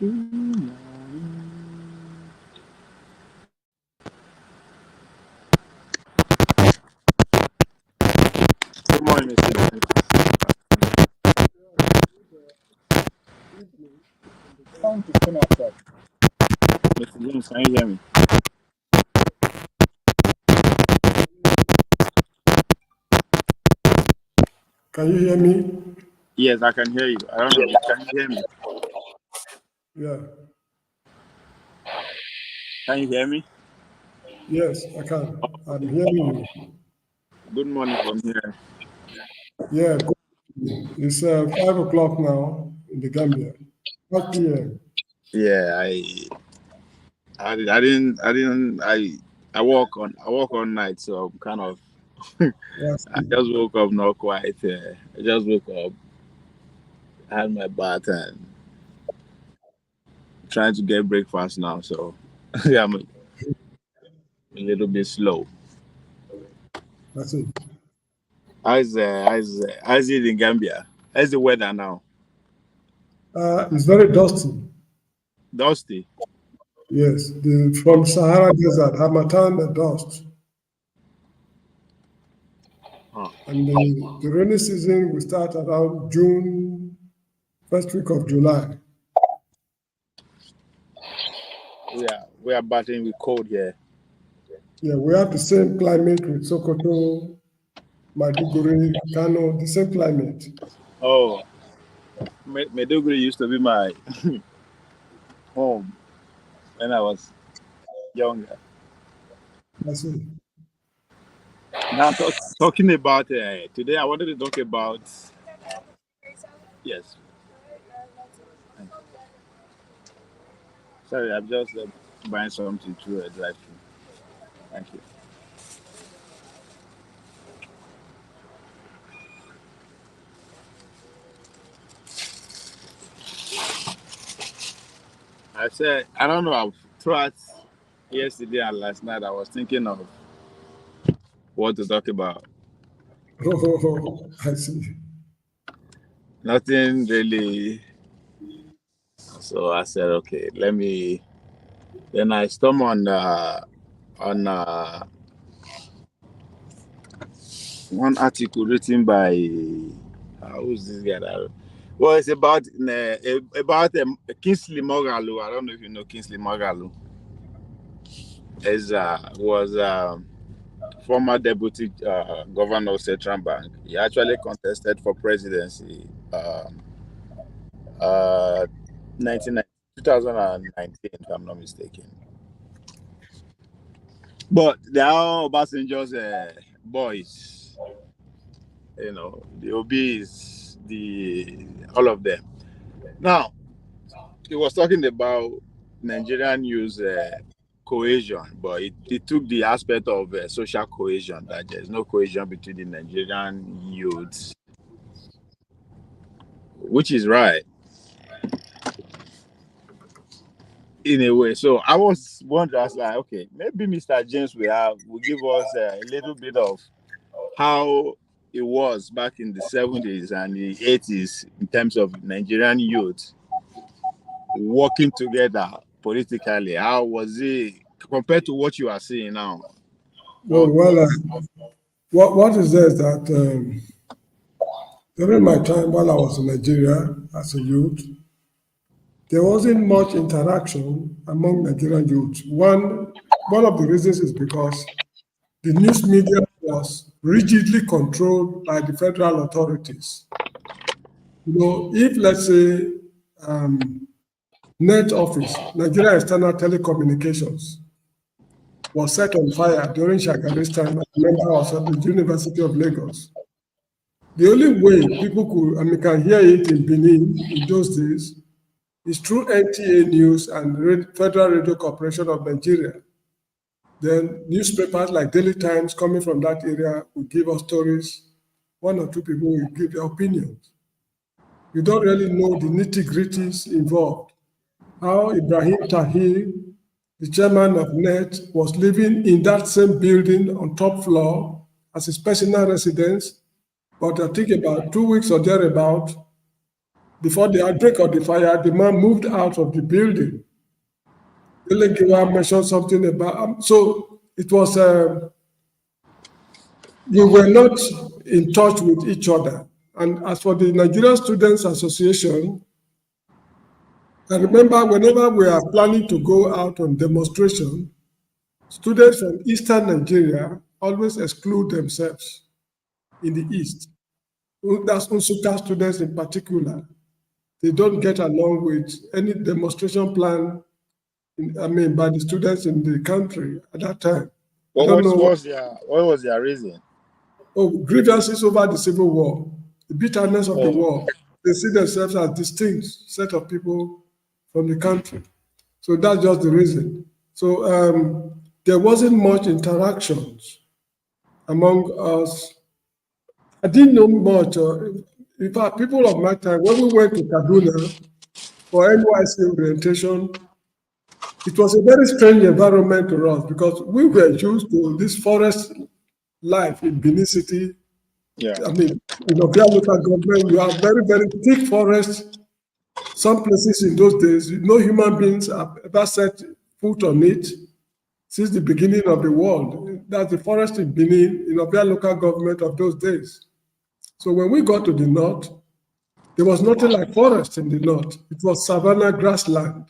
Good morning, Mr. James. Sound is coming outside. Mr. James, can you hear me? Can you hear me? Yes, I can hear you. I don't know. Can you hear me? Yeah. Can you hear me? Yes, I can. I'm hearing you. Good morning from here. Yeah, good. It's 5 o'clock now in the Gambia. 5 p.m. Yeah, I work on night, so I'm kind of Yes. I just woke up not quite. I just woke up, had my bath, and trying to get breakfast now. So yeah, I'm a little bit slow. That's it. How's it in Gambia? How's the weather now? It's very dusty. Dusty. Yes, from Sahara Desert, Hamatan and dust. Huh. And the rainy season will start around June, first week of July. We are battling with cold here. Yeah, we have the same climate with Sokoto, Maiduguri, Kano, the same climate. Oh, Maiduguri used to be my home when I was younger. That's it. Now, talking about today, I wanted to talk about yes. Sorry, I'm just buying something through a drive-through. Thank you. I said I don't know. Throughout yesterday and last night, I was thinking of what to talk about. Oh, I see. Nothing really. So I said, okay, let me. Then I stumbled on one article written by who's this guy? Well, it's about Kingsley Moghalu. I don't know if you know Kingsley Moghalu. Was former deputy governor of Central Bank. He actually contested for presidency 2019, if I'm not mistaken. But they are all Obasanjo's boys. You know, the OBs, all of them. Now, he was talking about Nigerian youth cohesion, but it took the aspect of social cohesion, that there's no cohesion between the Nigerian youths, which is right in a way. So I was wondering, I was like, okay, maybe Mr. James will give us a little bit of how it was back in the 70s and the 80s in terms of Nigerian youth working together politically. How was it compared to what you are seeing now? Oh, well, what is there is that during my time while I was in Nigeria as a youth, there wasn't much interaction among Nigerian youth. One of the reasons is because the news media was rigidly controlled by the federal authorities. If let's say Net Office, Nigeria External Telecommunications, was set on fire during Shagari's time as a member of the University of Lagos. The only way people can hear it in Benin in those days is through NTA News and Federal Radio Corporation of Nigeria. Then newspapers like Daily Times coming from that area will give us stories. One or two people will give their opinions. You don't really know the nitty-gritties involved. How Ibrahim Tahir, the chairman of NET, was living in that same building on top floor as his personal residence, but I think about 2 weeks or thereabout, Before the outbreak of the fire, the man moved out of the building. Elegiwa mentioned something about, so it was, we were not in touch with each other. And as for the Nigerian Students Association, I remember whenever we are planning to go out on demonstration, students from Eastern Nigeria always exclude themselves in the East. That's Unsuka students in particular. They don't get along with any demonstration plan, by the students in the country at that time. I don't know. What was their reason? Oh, grievances over the civil war, the bitterness of the Oh, war. They see themselves as distinct set of people from the country. So that's just the reason. So there wasn't much interactions among us. I didn't know much. In fact, people of my time, when we went to Kaduna for NYC orientation, it was a very strange environment to us because we were used to this forest life in Benin City. yeah. Via local government, you have very, very thick forests. Some places in those days, no human beings have ever set foot on it since the beginning of the world. That's the forest in Benin, via local government of those days. So when we got to the north, there was nothing like forest in the north. It was savanna grassland.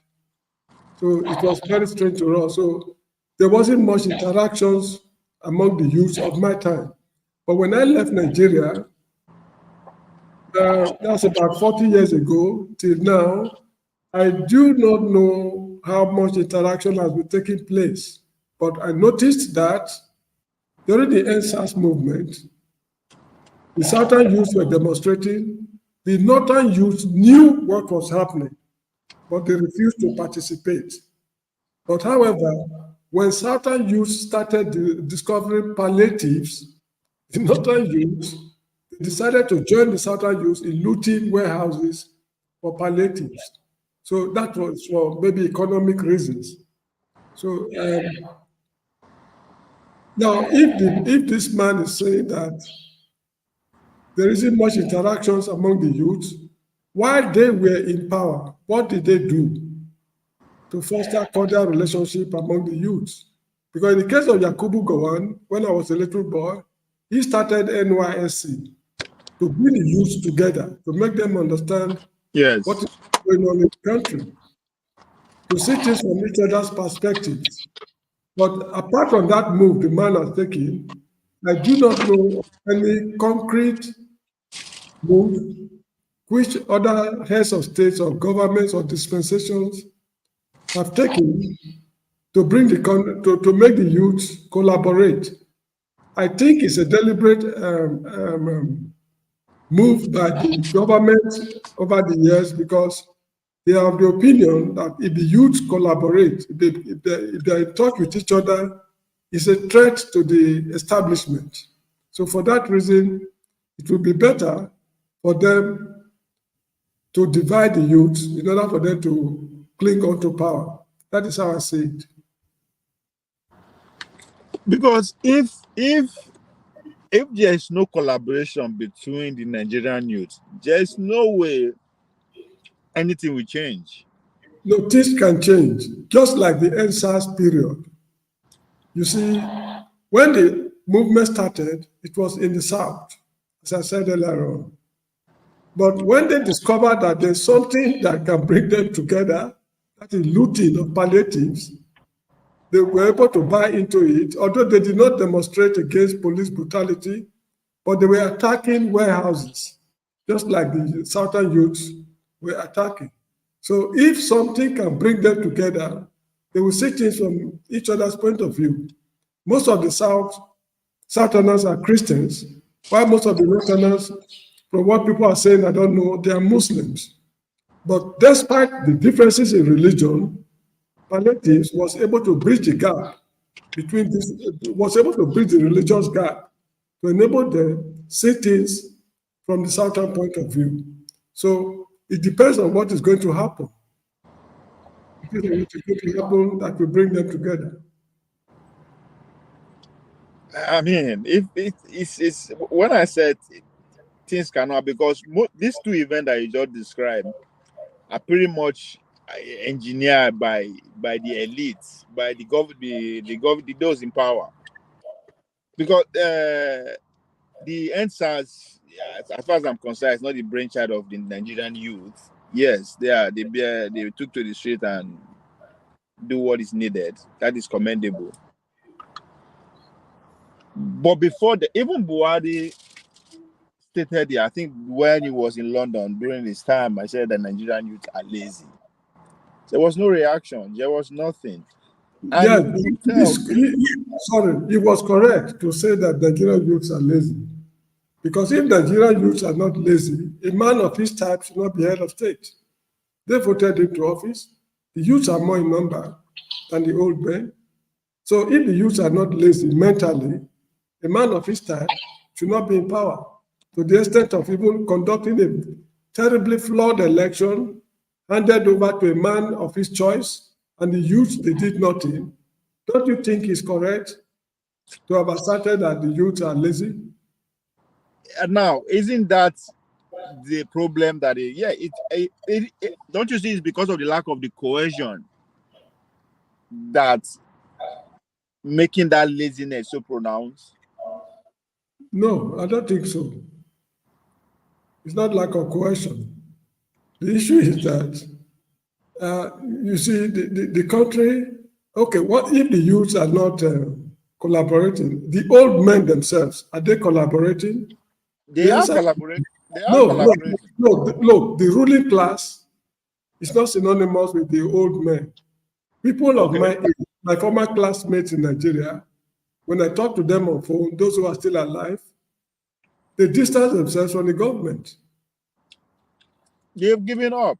So it was very strange to us. So there wasn't much interactions among the youths of my time. But when I left Nigeria, that's about 40 years ago till now, I do not know how much interaction has been taking place. But I noticed that during the NSAS movement, the Southern youths were demonstrating. The Northern youths knew what was happening, but they refused to participate. But however, when Southern youths started discovering palliatives, the Northern youths decided to join the Southern youths in looting warehouses for palliatives. So that was for maybe economic reasons. So now, if this man is saying that there isn't much interactions among the youths, while they were in power, what did they do to foster cordial relationship among the youths? Because in the case of Yakubu Gowon, when I was a little boy, he started NYSC to bring the youths together, to make them understand what Yes. is going on in the country, to see things from each other's perspectives. But apart from that move the man has taken, I do not know any concrete move which other heads of states or governments or dispensations have taken to bring to make the youth collaborate. I think it's a deliberate move by the government over the years because they have the opinion that if the youth collaborate, if they're in touch with each other, it's a threat to the establishment. So for that reason, it will be better for them to divide the youth in order for them to cling on to power. That is how I see it. Because if there is no collaboration between the Nigerian youth, there is no way anything will change. No, things can change, just like the NSAS period. You see, when the movement started, it was in the South, as I said earlier on. But when they discovered that there's something that can bring them together, that is looting of palliatives, they were able to buy into it, although they did not demonstrate against police brutality, but they were attacking warehouses, just like the Southern youths were attacking. So if something can bring them together, they will see things from each other's point of view. Most of the Southerners are Christians, while most of the Northerners, from what people are saying, I don't know, they are Muslims. But despite the differences in religion, palliatives was able to bridge the gap between this, was able to bridge the religious gap to enable them see things from the Southern point of view. So it depends on what is going to happen. It is what is going to happen that will bring them together. I mean, if it's when I said things cannot, because these two events that you just described are pretty much engineered by the elites, by those in power. Because the NSAS, as far as I'm concerned, is not the brainchild of the Nigerian youth. Yes, they took to the street and do what is needed. That is commendable. But before even Buhari stated it, I think when he was in London during his time, I said that Nigerian youth are lazy. There was no reaction. There was nothing. And Yeah, you could tell. sorry, he was correct to say that Nigerian youths are lazy. Because if Nigerian youths are not lazy, a man of his type should not be head of state. They voted him to office. The youths are more in number than the old men. So if the youths are not lazy mentally, a man of his type should not be in power to the extent of even conducting a terribly flawed election handed over to a man of his choice, and the youth, they did nothing. Don't you think it's correct to have asserted that the youth are lazy? Now, isn't that the problem that don't you see it's because of the lack of the cohesion that making that laziness so pronounced? No, I don't think so. It's not lack of cohesion. The issue is that, you see, the country, okay, what if the youths are not collaborating? The old men themselves, are they collaborating? They The are answer, collaborating. They are no, no, collaborating. no, look, the ruling class is not synonymous with the old men. People of Okay. my age, my former classmates in Nigeria, when I talk to them on phone, those who are still alive, they distance themselves from the government. They've given up.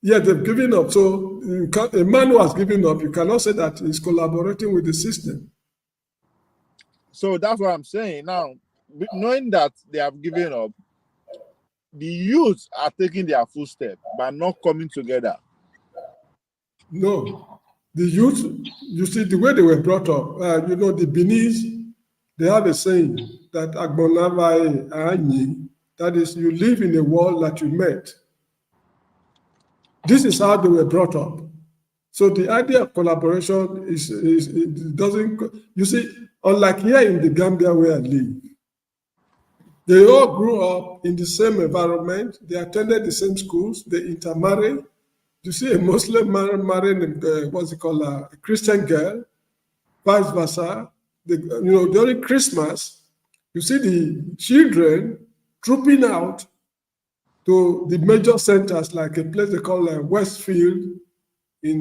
Yeah, they've given up. So a man who has given up, you cannot say that he's collaborating with the system. So that's what I'm saying. Now, knowing that they have given up, the youth are taking their full step by not coming together. No, the youth, you see, the way they were brought up, the Beninese, they have a saying that Agbonavae Anyi, that is, you live in a world that you met. This is how they were brought up. So the idea of collaboration it doesn't, you see, unlike here in the Gambia where I live, they all grew up in the same environment, they attended the same schools, they intermarried. You see a Muslim man marrying what's it called, a Christian girl, vice versa. During Christmas, you see the children trooping out to the major centers like a place they call Westfield in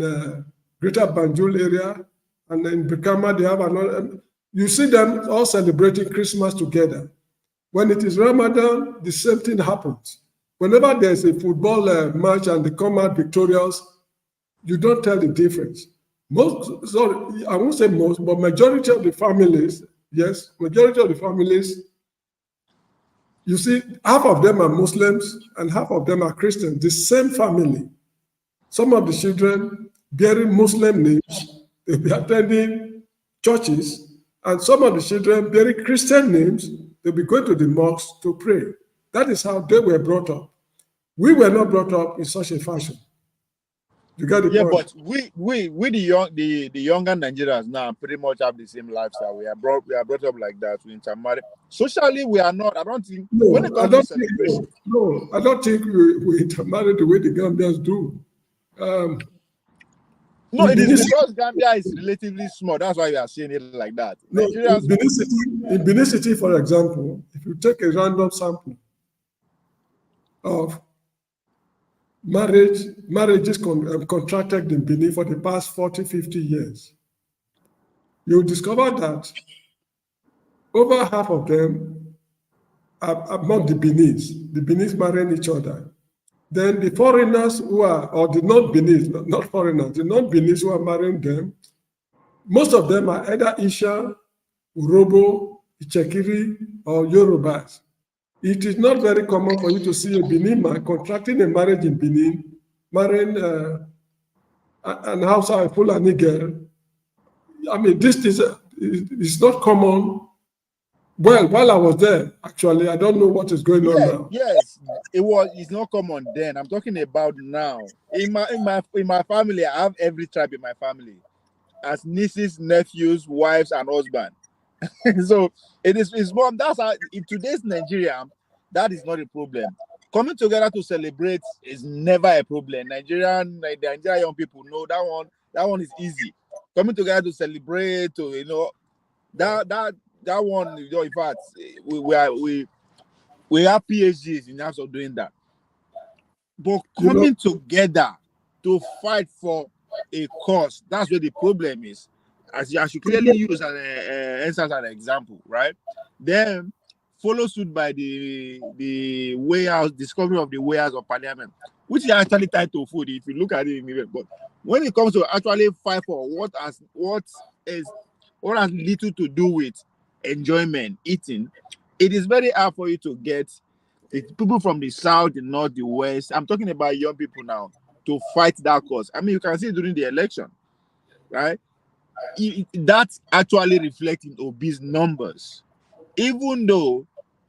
Greater Banjul area, and then in Brikama they have another. You see them all celebrating Christmas together. When it is Ramadan, the same thing happens. Whenever there's a football match and they come out victorious, you don't tell the difference. I won't say most, but majority of the families, yes, majority of the families, you see, half of them are Muslims and half of them are Christians, the same family. Some of the children bearing Muslim names, they'll be attending churches, and some of the children bearing Christian names, they'll be going to the mosque to pray. That is how they were brought up. We were not brought up in such a fashion. You got the point? But we the younger Nigerians now pretty much have the same lifestyle. We are brought up like that. We intermarry. Socially, we are not. I don't think when it comes to celebration. No, I don't think we intermarry the way the Gambians do. No, it is because Gambia is relatively small. That's why we are seeing it like that. No, Nigerians, in Benin City, for example, if you take a random sample of marriages contracted in Benin for the past 40, 50 years, you'll discover that over half of them are not the Beninese marrying each other. Then the foreigners who are, or the non-Beninese, not foreigners, the non-Beninese who are marrying them, most of them are either Isha, Urobo, Ichekiri, or Yorubas. It is not very common for you to see a Benin man contracting a marriage in Benin, marrying an Hausa, a Fulani girl. I mean, this is not common Well, while I was there, actually, I don't know what is going on Yeah, now. yes, it's not common then. I'm talking about now. In my family, I have every tribe in my family as nieces, nephews, wives, and husband. So it's more that's how in today's Nigeria, that is not a problem. Coming together to celebrate is never a problem. The Nigerian young people know that one is easy. Coming together to celebrate, to that one, in fact, we have PhDs in terms of doing that. But You know, coming together to fight for a cause, that's where the problem is. As you clearly use as an example, right? Then follow suit by the warehouse discovery of the warehouse of parliament, which is actually tied to food if you look at it in the way. But when it comes to actually fight for is what has little to do with enjoyment, eating, it is very hard for you to get people from the south, the north, the west. I'm talking about young people now to fight that cause. I mean, you can see during the election, right? That's actually reflecting obese numbers, even though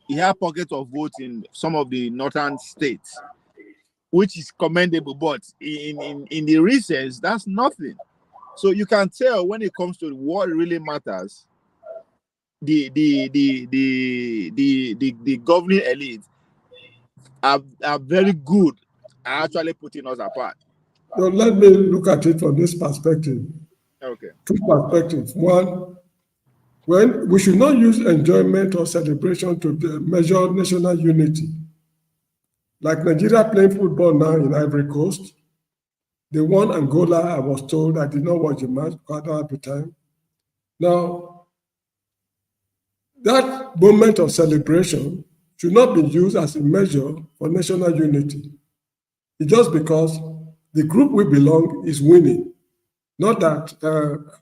he had pockets of votes in some of the northern states, which is commendable. But in the recess, that's nothing. So you can tell when it comes to what really matters, the governing elite are very good at actually putting us apart. so let me look at it from this perspective. Okay. Two perspectives. One, when we should not use enjoyment or celebration to measure national unity. Like Nigeria playing football now in Ivory Coast, they won Angola. I was told I did not watch the match because I don't have the time. Now, that moment of celebration should not be used as a measure for national unity. It's just because the group we belong is winning, not that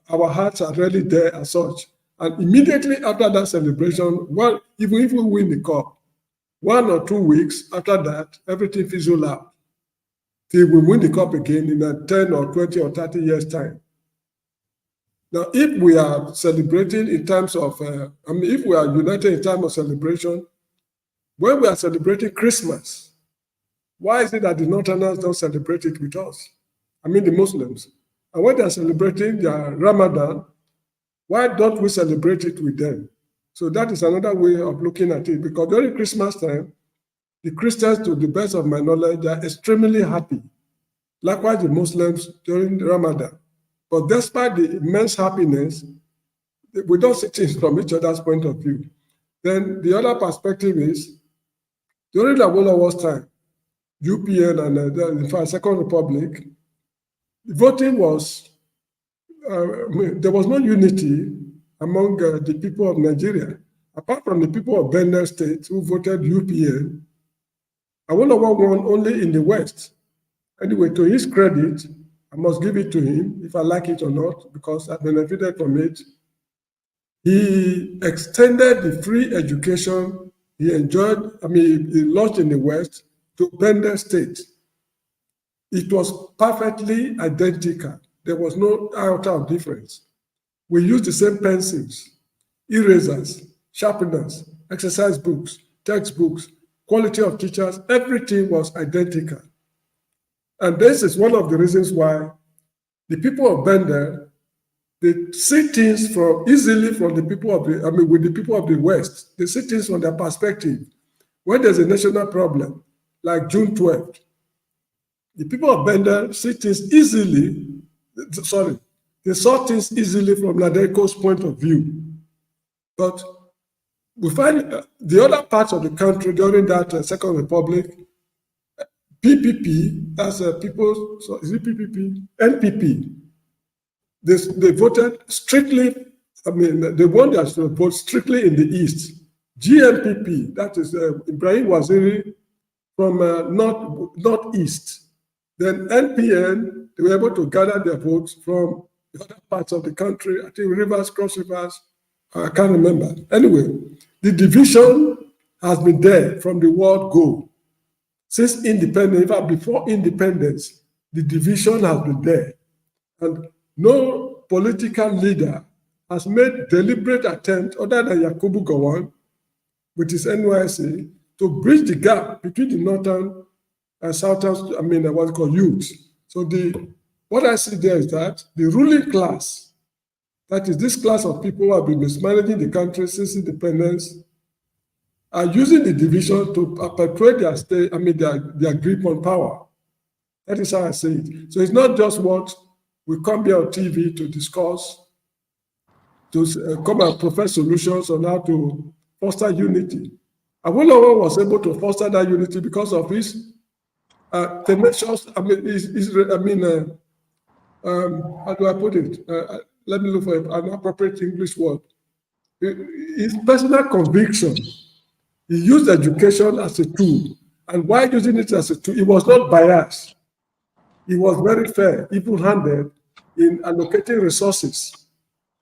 our hearts are really there as such. And immediately after that celebration, well, even if we win the cup, 1 or 2 weeks after that, everything fizzles out till we win the cup again in a 10 or 20 or 30 years' time. Now, if we are celebrating in terms of, if we are united in terms of celebration, when we are celebrating Christmas, why is it that the Northerners don't celebrate it with us? I mean, the Muslims. And when they are celebrating their Ramadan, why don't we celebrate it with them? So that is another way of looking at it. Because during Christmas time, the Christians, to the best of my knowledge, are extremely happy. Likewise, the Muslims during Ramadan. But despite the immense happiness, we don't see things from each other's point of view. Then the other perspective is, during the World War's time, UPN and in fact, Second Republic, voting was, there was no unity among the people of Nigeria. Apart from the people of Benin State who voted UPN, Awolowo won only in the West. Anyway, to his credit, I must give it to him, if I like it or not, because I benefited from it. He extended the free education he enjoyed, he launched in the West to Benin State. It was perfectly identical. There was no iota of difference. We used the same pencils, erasers, sharpeners, exercise books, textbooks, quality of teachers, everything was identical. And this is one of the reasons why the people of Bender, they see things easily from the people of with the people of the West. They see things from their perspective. When there's a national problem, like June 12th, the people of Bender see things easily, they saw things easily from Ladeco's point of view. But we find the other parts of the country during that Second Republic, PPP, that's people, so is it PPP? NPP. They voted strictly, they won their vote strictly in the East. GMPP, that is Ibrahim Waziri from Northeast. Then NPN, they were able to gather their votes from the other parts of the country. I think Rivers, Cross Rivers, I can't remember. Anyway, the division has been there from the word go. Since independence, in fact, before independence, the division has been there. And no political leader has made deliberate attempt, other than Yakubu Gowon, with his NYSC to bridge the gap between the northern and southern, what's called youth. So what I see there is that the ruling class, that is this class of people who have been mismanaging the country since independence, are using the division to perpetuate their grip on power. That is how I see it. So it's not just what we come here on TV to discuss, to come and profess solutions on how to foster unity. Awolowo was able to foster that unity because of his tenacious, how do I put it? Let me look for an appropriate English word. His personal conviction. He used education as a tool. And while using it as a tool, he was not biased. He was very fair, even-handed in allocating resources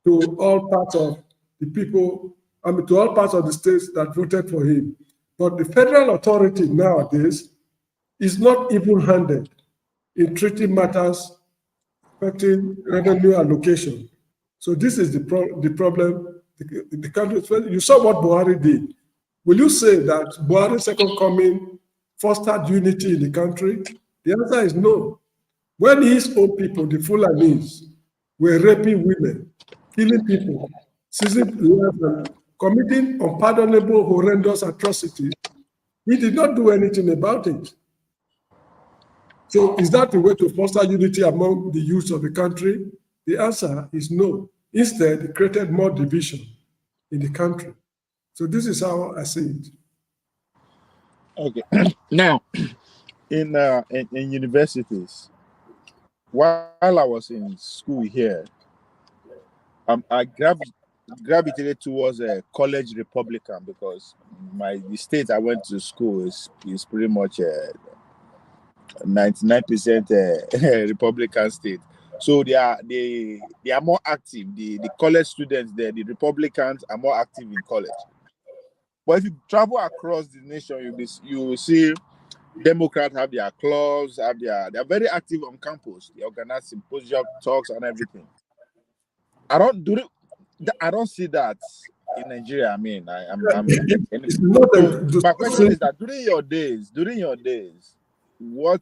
to all parts of the people, to all parts of the states that voted for him. But the federal authority nowadays is not even-handed in treating matters affecting revenue allocation. So this is the problem. The country, you saw what Buhari did. Will you say that Buhari's second coming fostered unity in the country? The answer is no. When his own people, the Fulanis, were raping women, killing people, seizing lives, and committing unpardonable, horrendous atrocities, he did not do anything about it. So is that the way to foster unity among the youth of the country? The answer is no. Instead, it created more division in the country. So this is how I see it. Okay. Now, in universities, while I was in school here, I gravitated towards a college Republican because the state I went to school is pretty much 99% Republican state. So they are more active. The college students there, the Republicans are more active in college. But if you travel across the nation, you will see Democrats have their clubs, they're very active on campus. They organize symposium talks and everything. I don't see that in Nigeria. I mean, my question is that during your days, what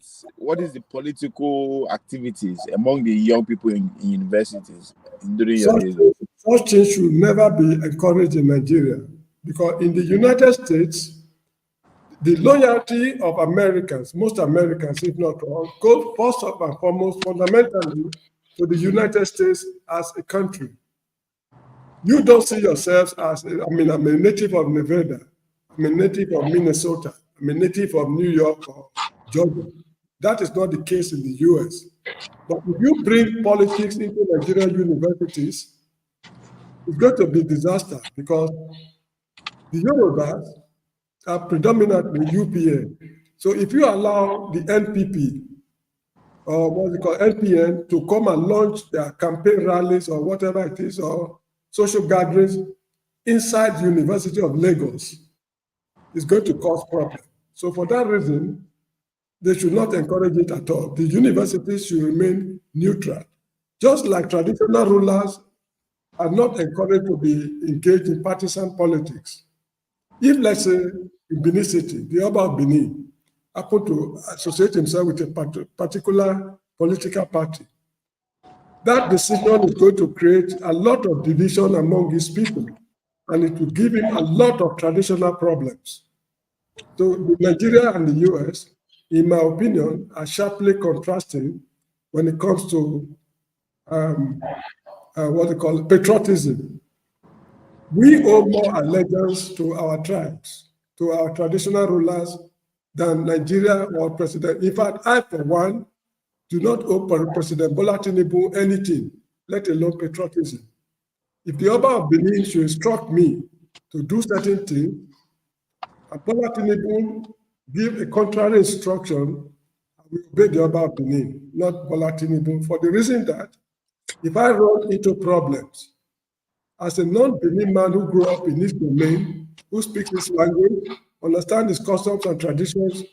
is the political activities among the young people in universities during your days? Such things should never be encouraged in Nigeria, because in the United States, the loyalty of Americans, most Americans, if not all, goes first and foremost fundamentally to the United States as a country. You don't see yourselves as, I'm a native of Nevada, I'm a native of Minnesota, I'm a native of New York or Georgia. That is not the case in the US. But if you bring politics into Nigerian universities, it's going to be a disaster, because the Yorubas are predominantly UPN. So if you allow the NPP, or what they call NPN, to come and launch their campaign rallies or whatever it is, or social gatherings inside the University of Lagos, it's going to cause problems. So for that reason, they should not encourage it at all. The universities should remain neutral. Just like traditional rulers are not encouraged to be engaged in partisan politics. If, let's say, in Benin City, the Oba of Benin happened to associate himself with a particular political party, that decision is going to create a lot of division among his people, and it will give him a lot of traditional problems. So Nigeria and the US, in my opinion, are sharply contrasting when it comes to what they call patriotism. We owe more allegiance to our tribes, to our traditional rulers, than Nigeria or President. In fact, I, for one, do not owe President Bola Tinubu anything, let alone patriotism. If the Oba of Benin should instruct me to do certain things, and Bola Tinubu give a contrary instruction, I will obey the Oba of Benin, not Bola Tinubu, for the reason that if I run into problems, as a non-Benin man who grew up in his domain, who speaks his language, understands his customs and traditions,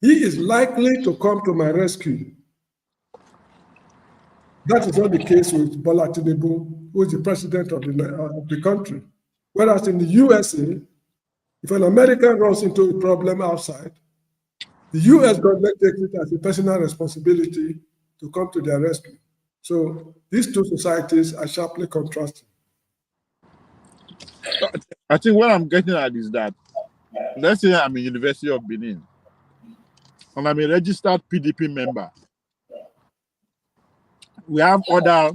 he is likely to come to my rescue. That is not the case with Bola Tinubu, who is the president of the country. Whereas in the USA, If an American runs into a problem outside, the US government takes it as a personal responsibility to come to their rescue. So these two societies are sharply contrasting. I think what I'm getting at is that, let's say I'm in University of Benin and I'm a registered PDP member. We have other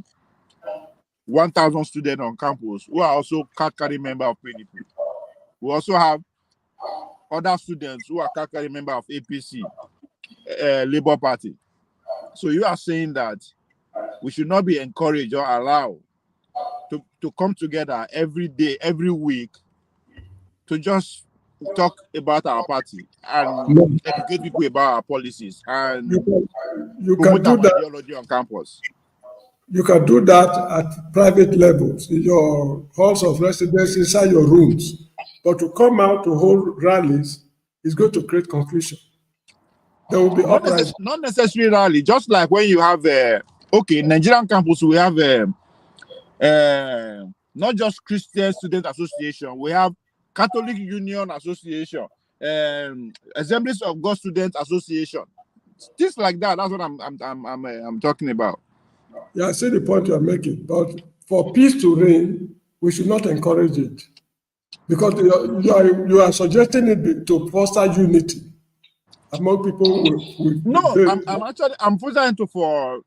1,000 students on campus who are also card carrying member of PDP. We also have other students who are card carrying member of APC, Labour Party. So you are saying that we should not be encouraged or allowed to come together every day, every week, to just talk about our party and No, educate people about our policies and you can promote do our that. ideology on campus. You can do that at private levels, in your halls of residence, inside your rooms. But to come out to hold rallies is going to create confusion. There will be uprising. Not necessarily, just like when you have Nigerian campus, we have not just Christian Student Association, we have Catholic Union Association, Assemblies of God Student Association, things like that. That's what I'm talking about. Yeah, I see the point you are making, but for peace to reign, we should not encourage it, because you are suggesting it to foster unity among people with No, the, I'm focusing into for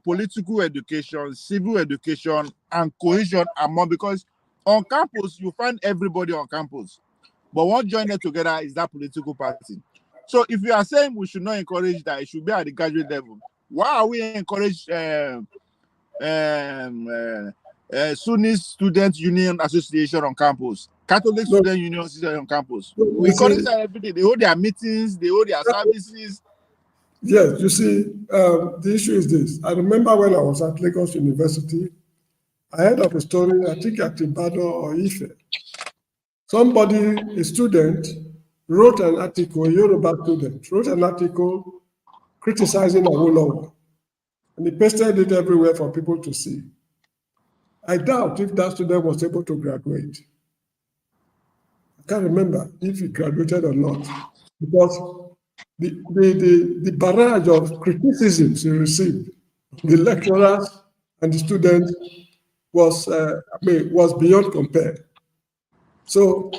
political education, civil education, and cohesion among, because on campus you find everybody on campus, but what join them together is that political party. So if you are saying we should not encourage that, it should be at the graduate level, why are we encourage Sunni Student Union Association on campus, Catholic no, Student Union Association on campus? no, We you see, encourage that every day. They hold their meetings, they hold their services. yes, you see, the issue is this. I remember when I was at Lagos University, I heard of a story, I think at Ibadan or Ife. Somebody, a student, wrote an article, a Yoruba student, wrote an article criticizing Awolowo, and he pasted it everywhere for people to see. I doubt if that student was able to graduate. I can't remember if he graduated or not, because the barrage of criticisms he received, the lecturers and the students, was beyond compare. So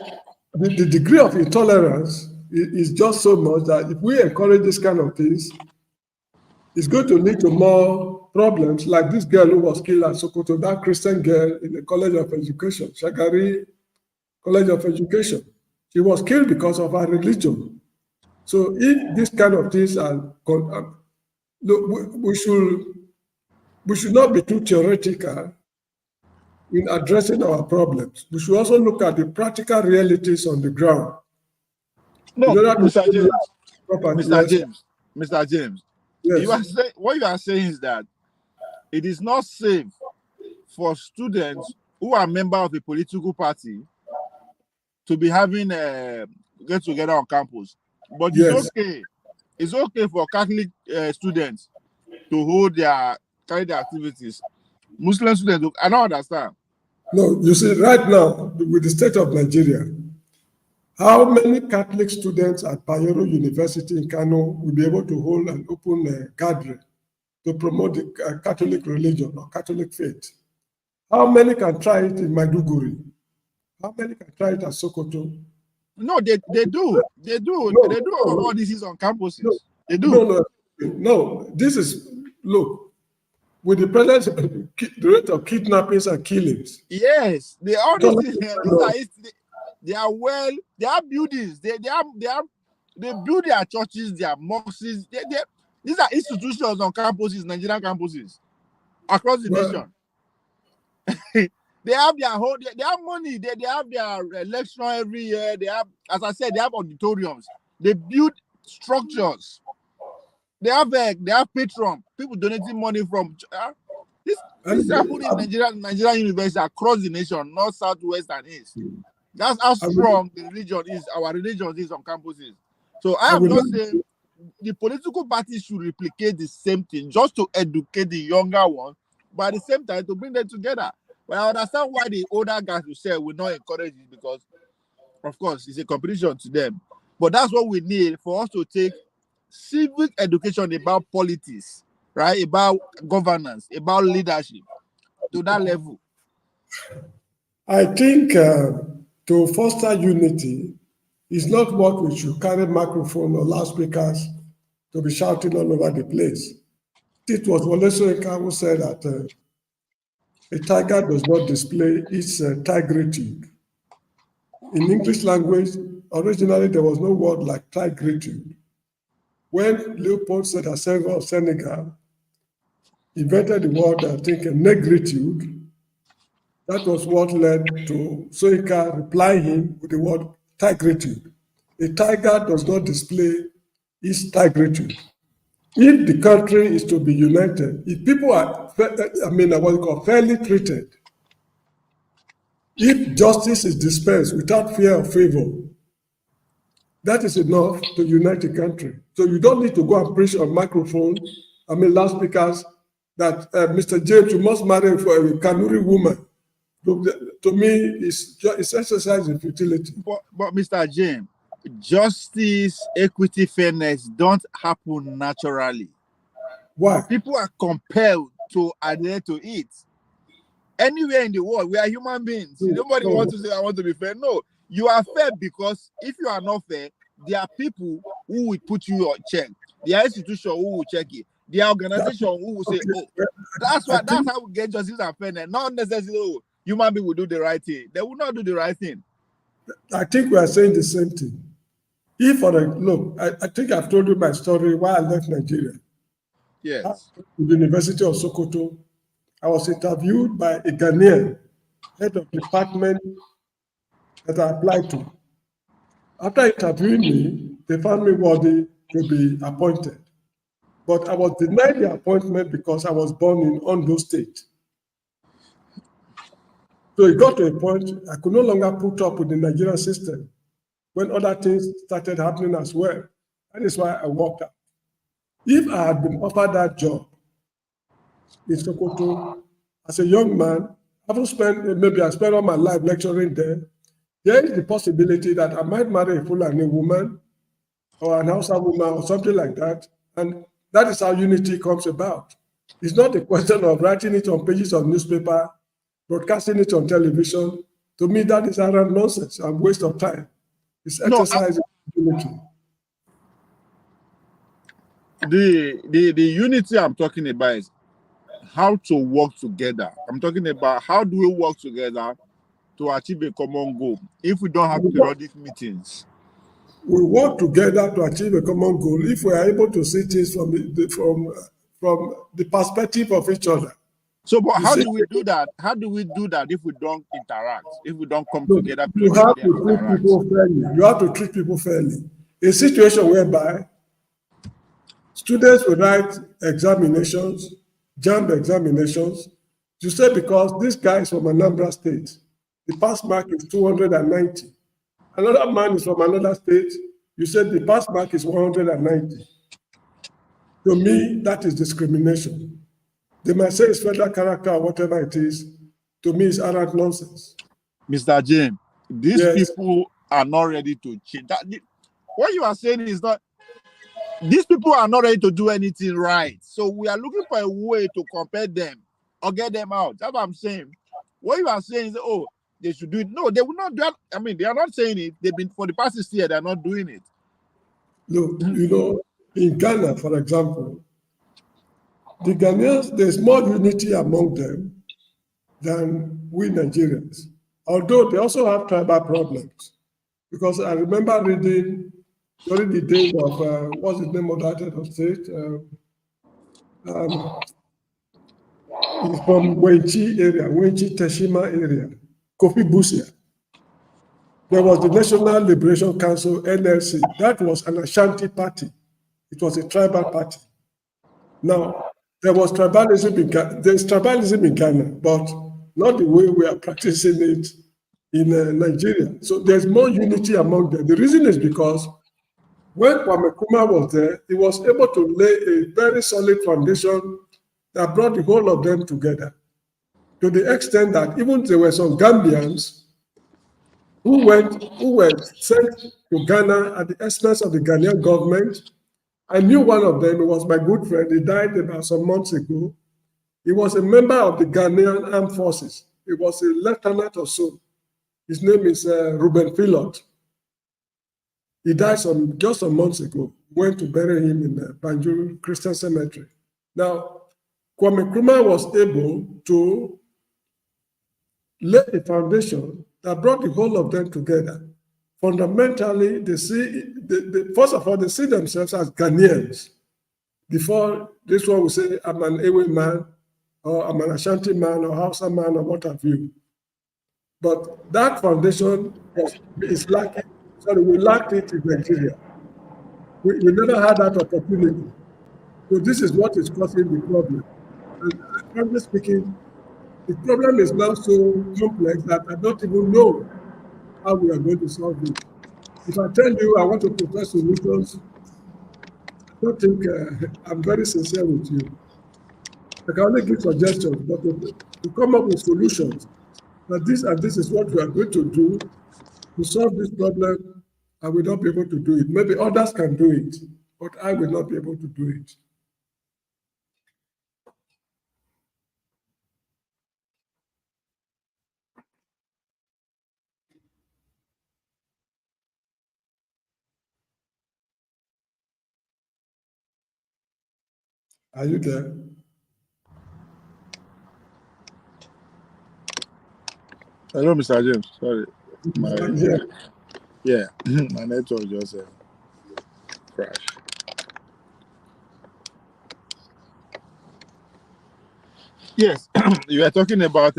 the degree of intolerance is just so much that if we encourage this kind of things, it's going to lead to more problems, like this girl who was killed at Sokoto, that Christian girl in the College of Education, Shagari College of Education. She was killed because of her religion. So if this kind of things are, we should not be too theoretical in addressing our problems. We should also look at the practical realities on the ground. No, In order to Mr. James, property, Mr. yes, James, Mr. James, yes, what you are saying is that it is not safe for students who are members of a political party to be having a get together on campus. But yes. it's okay for Catholic students to hold carry their activities. Muslim students, I don't understand. No, you see, right now, with the state of Nigeria, how many Catholic students at Bayero University in Kano will be able to hold an open gathering to promote the Catholic religion or Catholic faith? How many can try it in Maiduguri? How many can try it at Sokoto? No, they do. They do. No, They do no, all this is on no, campuses. They no, do. no, no. This is, look, with the present the rate of kidnappings and killings. Yes, all these things. No, They are well. They have buildings. They build their churches, their mosques. These are institutions on campuses, Nigerian campuses across the well, nation. They have their whole. They have money. They have their election every year. They have, as I said, they have auditoriums. They build structures. They have patron people donating money from. This is happening in Nigerian universities across the nation, north, south, west, and east. That's how strong the religion is. Our religion is on campuses. So I am not saying the political parties should replicate the same thing just to educate the younger ones, but at the same time to bring them together. But I understand why the older guys will say will not encourage it, because Of course, it's a competition to them. But that's what we need for us to take civic education about politics, right? About governance, about leadership to that level. I think to foster unity is not what we should carry microphone or loudspeakers to be shouting all over the place. It was Wole Soyinka who said that a tiger does not display its tigritude. In English language, originally there was no word like tigritude. When Leopold Sedar Senghor of Senegal invented the word, I think, negritude, that was what led to Soyinka replying him with the word tigritude. A tiger does not display its tigritude. If the country is to be united, if people are, what you call fairly treated, if justice is dispensed without fear of favor, that is enough to unite the country. So you don't need to go and preach on microphone, loudspeakers, that Mr. James, you must marry for a Kanuri woman. To me, it's exercise in futility. But Mr. James, justice, equity, fairness don't happen naturally. Why? People are compelled to adhere to it. Anywhere in the world, we are human beings. Nobody wants to say, I want to be fair. No, you are fair because if you are not fair, there are people who will put you on check. There are institutions who will check it. There are organizations who will say, oh, that's how we get justice and fairness. Not necessarily, oh, human being will do the right thing. They will not do the right thing. I think we are saying the same thing. Look, I think I've told you my story why I left Nigeria. Yes. At the University of Sokoto, I was interviewed by a Ghanaian head of department that I applied to. After interviewing me, they found me worthy to be appointed. But I was denied the appointment because I was born in Ondo State. So it got to a point I could no longer put up with the Nigerian system when other things started happening as well. That is why I walked out. If I had been offered that job in Sokoto as a young man, I spent all my life lecturing there. There is the possibility that I might marry a Fulani woman or an Hausa woman or something like that. And that is how unity comes about. It's not a question of writing it on pages of newspaper, broadcasting it on television. To me, that is utter nonsense and waste of time. It's exercise in unity. The unity I'm talking about is how to work together. I'm talking about how do we work together to achieve a common goal if we don't have periodic meetings. We work together to achieve a common goal if we are able to see things from the perspective of each other. So, but how do we do that? How do we do that if we don't interact? If we don't come together? You have to treat people fairly. You have to treat people fairly. A situation whereby students will write examinations, JAMB examinations, you say because this guy is from Anambra State, the pass mark is 290. Another man is from another state, you said the pass mark is 190. To me, that is discrimination. They might say it's federal character or whatever it is. To me, it's arrant nonsense. Mr. James, these people are not ready to change. What you are saying is not, these people are not ready to do anything right. So we are looking for a way to compare them or get them out. That's what I'm saying. What you are saying is, oh, they should do it. No, they will not do that. I mean, they are not saying it. They've been, for the past 6 years, they're not doing it. Look, in Ghana, for example, the Ghanaians, there's more unity among them than we Nigerians. Although they also have tribal problems. Because I remember reading during the days of, what's the name of that head of state? He's from Wenchi area, Wenchi Teshima area, Kofi Busia. There was the National Liberation Council, NLC. That was an Ashanti party. It was a tribal party. Now, there's tribalism in Ghana, but not the way we are practicing it in Nigeria. So there's more unity among them. The reason is because when Kwame Nkrumah was there, he was able to lay a very solid foundation that brought the whole of them together, to the extent that even there were some Gambians who were sent to Ghana at the expense of the Ghanaian government. I knew one of them. He was my good friend. He died about some months ago. He was a member of the Ghanaian Armed Forces. He was a lieutenant or so. His name is Ruben Philot. He died just some months ago. Went to bury him in the Banjul Christian Cemetery. Now, Kwame Nkrumah was able to lay a foundation that brought the whole of them together. Fundamentally, first of all, they see themselves as Ghanaians. Before this one will say, I'm an Ewe man, or I'm an Ashanti man, or Hausa man, or what have you. But that foundation is lacking. Sorry, we lacked it in Nigeria. We never had that opportunity. So this is what is causing the problem. And frankly speaking, the problem is now so complex that I don't even know how we are going to solve it. If I tell you I want to propose solutions, I don't think I'm very sincere with you. I can only give suggestions, but to come up with solutions, that this and this is what we are going to do to solve this problem, I will not be able to do it. Maybe others can do it, but I will not be able to do it. Are you there? Hello, Mr. James. Sorry. I'm here. Yeah, my network just crashed. Yes, you are talking about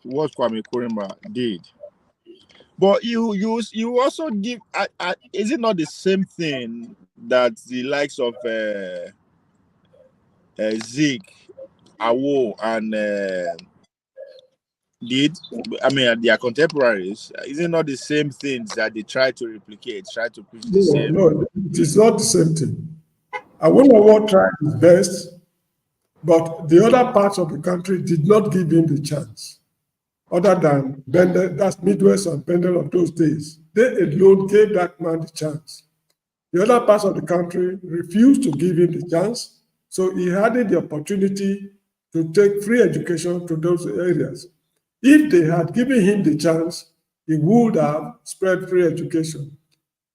what Kwame Nkrumah did. But you also give. Is it not the same thing that the likes of Zeke, Awo, and did? I mean, their contemporaries. Is it not the same things that they try to replicate, try to push the No, same? no, it is not the same thing. Awolowo tried his best, but the other parts of the country did not give him the chance. Other than Bendel, that's Midwest and Bendel of those days. They alone gave that man the chance. The other parts of the country refused to give him the chance, so he had the opportunity to take free education to those areas. If they had given him the chance, he would have spread free education.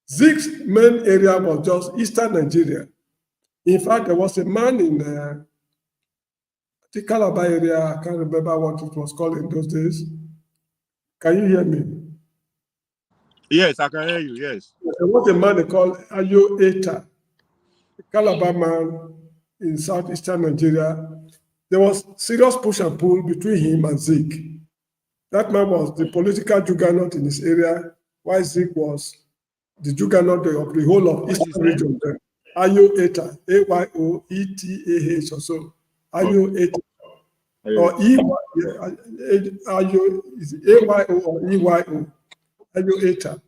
Zeke's main area was just eastern Nigeria. In fact, there was a man in the Calabar area, I can't remember what it was called in those days. Can you hear me? Yes, I can hear you. Yes. There was a man they called Ayo Eta, a Calabar man in southeastern Nigeria. There was serious push and pull between him and Zeke. That man was the political juggernaut in his area, while Zeke was the juggernaut of the whole of What's his eastern name? region. Ayo Eta, Ayoetah, or so. Ayo Eta. Or EY, Ayo, is it AYO or EYO? Ayo Eta.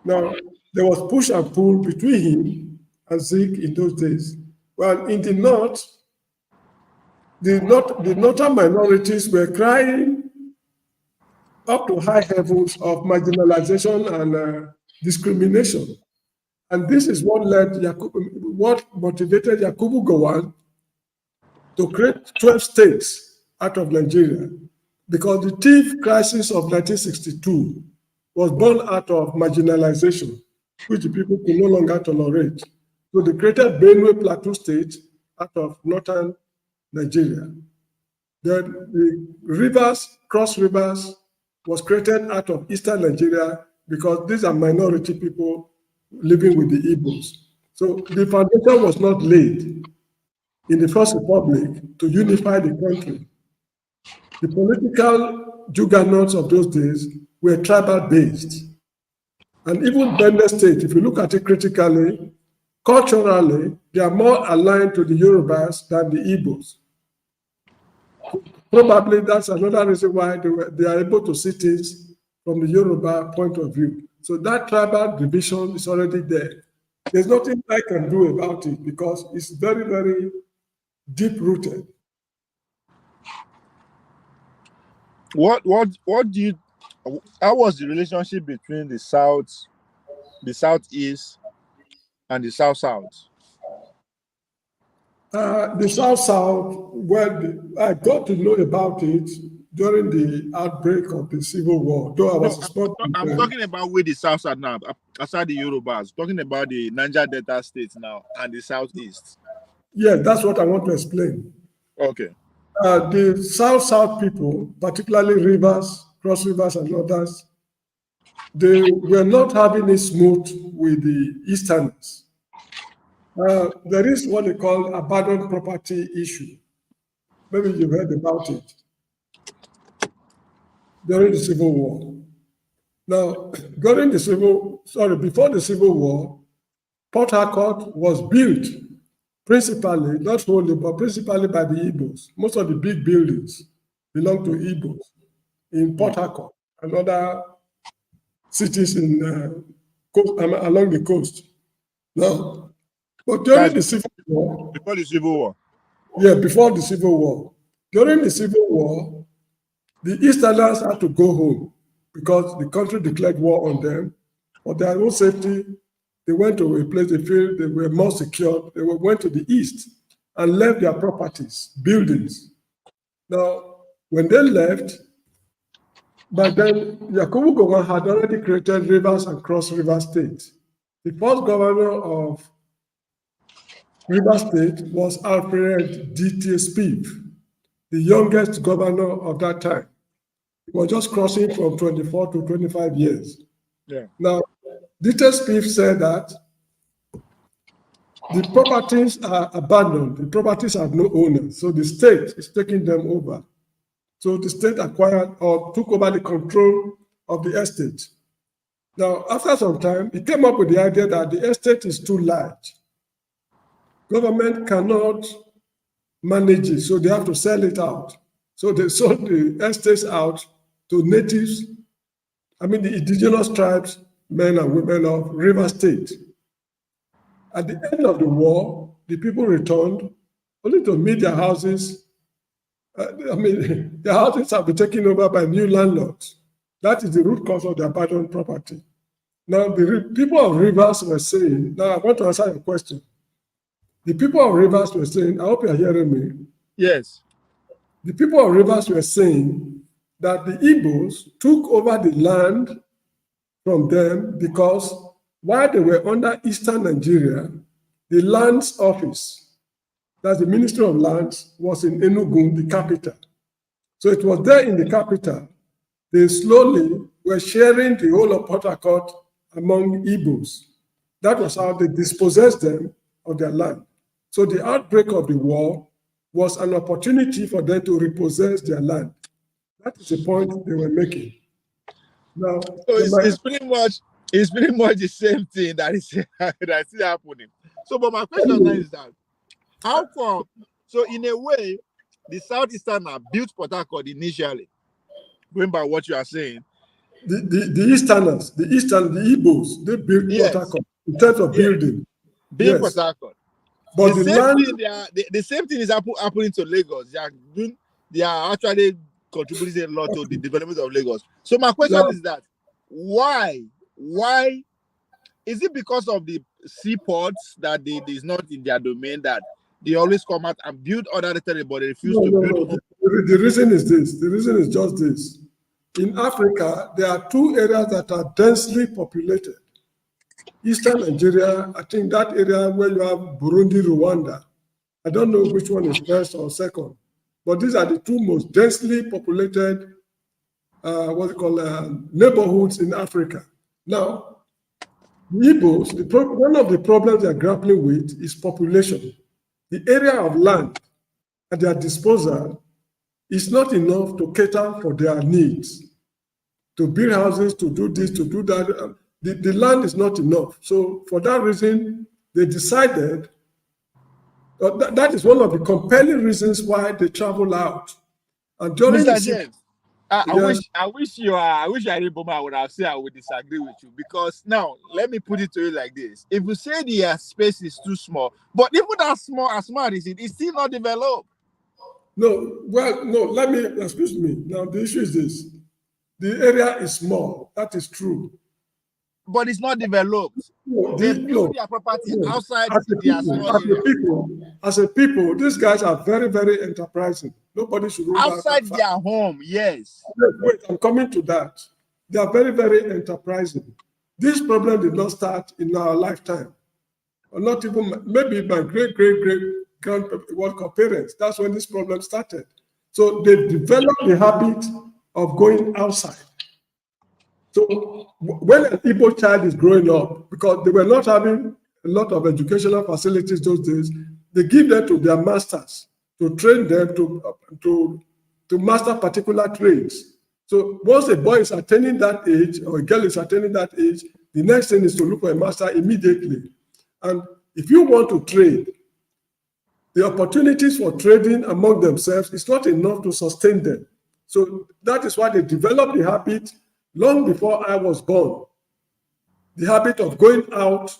Now, there was push and pull between him and Zeke in those days. Well, in the north, the northern minorities were crying up to high levels of marginalization and discrimination. And this is what what motivated Yakubu Gowon to create 12 states out of Nigeria, because the thief crisis of 1962 was born out of marginalization, which the people could no longer tolerate. So they created Benue Plateau State out of northern Nigeria. Then the rivers, Cross Rivers, was created out of eastern Nigeria because these are minority people living with the Igbos. So the foundation was not laid in the First Republic to unify the country. The political juggernauts of those days were tribal based. And even Bende State, if you look at it critically, culturally, they are more aligned to the Yorubas than the Igbos. Probably that's another reason why they are able to see things from the Yoruba point of view. So that tribal division is already there. There's nothing I can do about it because it's very, very deep rooted. What do you How was the relationship between the southeast, and the south? The South, well, I got to know about it during the outbreak of the Civil War, though I No, was a small kid I'm then. talking about where the south now, aside the Yorubas. Talking about the Niger Delta states now and the southeast. Yeah, that's what I want to explain. Okay. The South people, particularly Rivers, Cross Rivers, and others, they were not having it smooth with the Easterners. There is what they call abandoned property issue. Maybe you've heard about it during the Civil War. Now, before the Civil War, Port Harcourt was built principally, not wholly, but principally by the Igbos. Most of the big buildings belong to Igbos in Port Harcourt and other cities in along the coast. Now, but during That's the Civil War, before the Civil War. yeah, before the Civil War, during the Civil War, the Easterners had to go home because the country declared war on them. For their own safety, they went to a place they feel they were more secure. Went to the east and left their properties, buildings. Now, when they left, by then, Yakubu Gowon had already created Rivers and Cross River State. The first governor of River State was Alfred D.T. Spieth, the youngest governor of that time. He was just crossing from 24 to 25 years. Yeah. Now, D.T. Spieth said that the properties are abandoned, the properties have no owner, so the state is taking them over. So the state acquired or took over the control of the estate. Now, after some time, he came up with the idea that the estate is too large. Government cannot manage it, so they have to sell it out. So they sold the estates out to natives, the indigenous tribes, men and women of River State. At the end of the war, the people returned only to meet their houses. Their houses have been taken over by new landlords. That is the root cause of the abandoned property. Now, the people of Rivers were saying, now I want to answer your question. The people of Rivers were saying, I hope you are hearing me. Yes. The people of Rivers were saying that the Igbos took over the land from them because while they were under Eastern Nigeria, the lands office, that's the Ministry of Lands, was in Enugu, the capital. So it was there in the capital. They slowly were sharing the whole of Port Harcourt among Igbos. That was how they dispossessed them of their land. So the outbreak of the war was an opportunity for them to repossess their land. That is the point they were making. Now, so it's pretty much the same thing that is that's happening. So, but my question now is that how come? So, in a way, the Southeastern are built Port Harcourt initially, going by what you are saying. The Easterners, the Igbos, they built Port Harcourt in terms of building. Built Port Harcourt. But the land, the same thing is happening to Lagos. They are actually contributing a lot to the development of Lagos. So my question is that why is it because of the seaports that is not in their domain that they always come out and build other territory, but they refuse to build? No. The reason is this. The reason is just this. In Africa, there are two areas that are densely populated. Eastern Nigeria, I think that area where you have Burundi, Rwanda. I don't know which one is first or second, but these are the two most densely populated, neighborhoods in Africa. Now, the Igbos, one of the problems they're grappling with is population. The area of land at their disposal is not enough to cater for their needs, to build houses, to do this, to do that. The land is not enough. So for that reason, they decided, that is one of the compelling reasons why they travel out. And during Mr. James, I wish you Boma would have said I would disagree with you, because now let me put it to you like this: if you say the space is too small, but even as small as it's still not developed. No, excuse me. Now the issue is this: The area is small. That is true. but it's not developed. They build their property outside their small area. As a people, these guys are very, very enterprising. Nobody should rule outside their home, yes. Wait, I'm coming to that. They are very, very enterprising. This problem did not start in our lifetime, or not even maybe my grandparents. That's when this problem started. So they developed the habit of going outside. So when an Igbo child is growing up, because they were not having a lot of educational facilities those days, they give them to their masters to train them to master particular trades. So once a boy is attaining that age or a girl is attaining that age, the next thing is to look for a master immediately. And if you want to trade, the opportunities for trading among themselves is not enough to sustain them. So that is why they developed the habit long before I was born. The habit of going out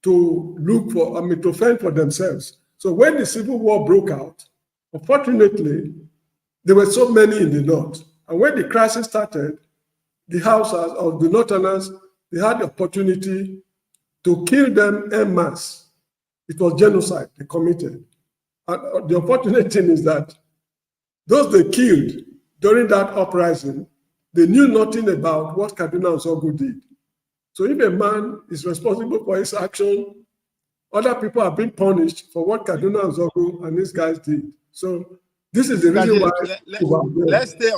to look for, to fend for themselves. So when the Civil War broke out, unfortunately, there were so many in the north. And when the crisis started, the Hausas or the Northerners, they had the opportunity to kill them en masse. It was genocide they committed. And the unfortunate thing is that those they killed during that uprising, they knew nothing about what Kaduna and Zogu did. So if a man is responsible for his action, other people are being punished for what Kaduna and Zogu and these guys did. So this is the reason why. Let's stay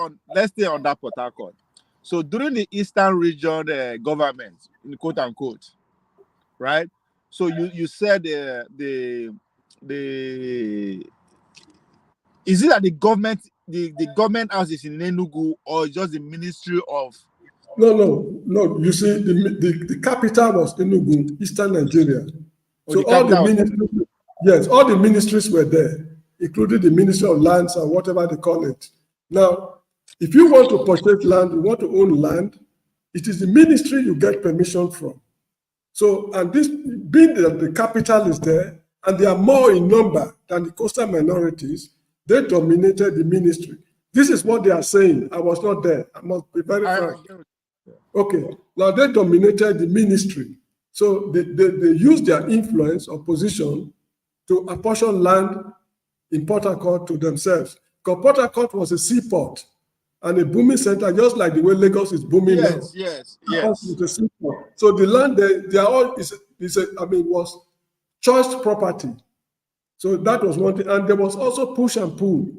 on that Port Harcourt. So during the Eastern Region government, in quote unquote, right? So you said the is it that the government house is in Enugu or just the Ministry of? No. You see, the capital was Enugu, Eastern Nigeria. So all the ministries, yes, all the ministries were there, including the Ministry of Lands and whatever they call it. Now, if you want to purchase land, you want to own land, it is the ministry you get permission from. So, and this being that the capital is there, and they are more in number than the coastal minorities, they dominated the ministry. This is what they are saying. I was not there. I must be very frank. Okay, now they dominated the ministry. So they used their influence or position to apportion land in Port Harcourt to themselves. Because Port Harcourt was a seaport and a booming center, just like the way Lagos is booming now. Yes. So the land they are all was choice property. So that was one thing, and there was also push and pull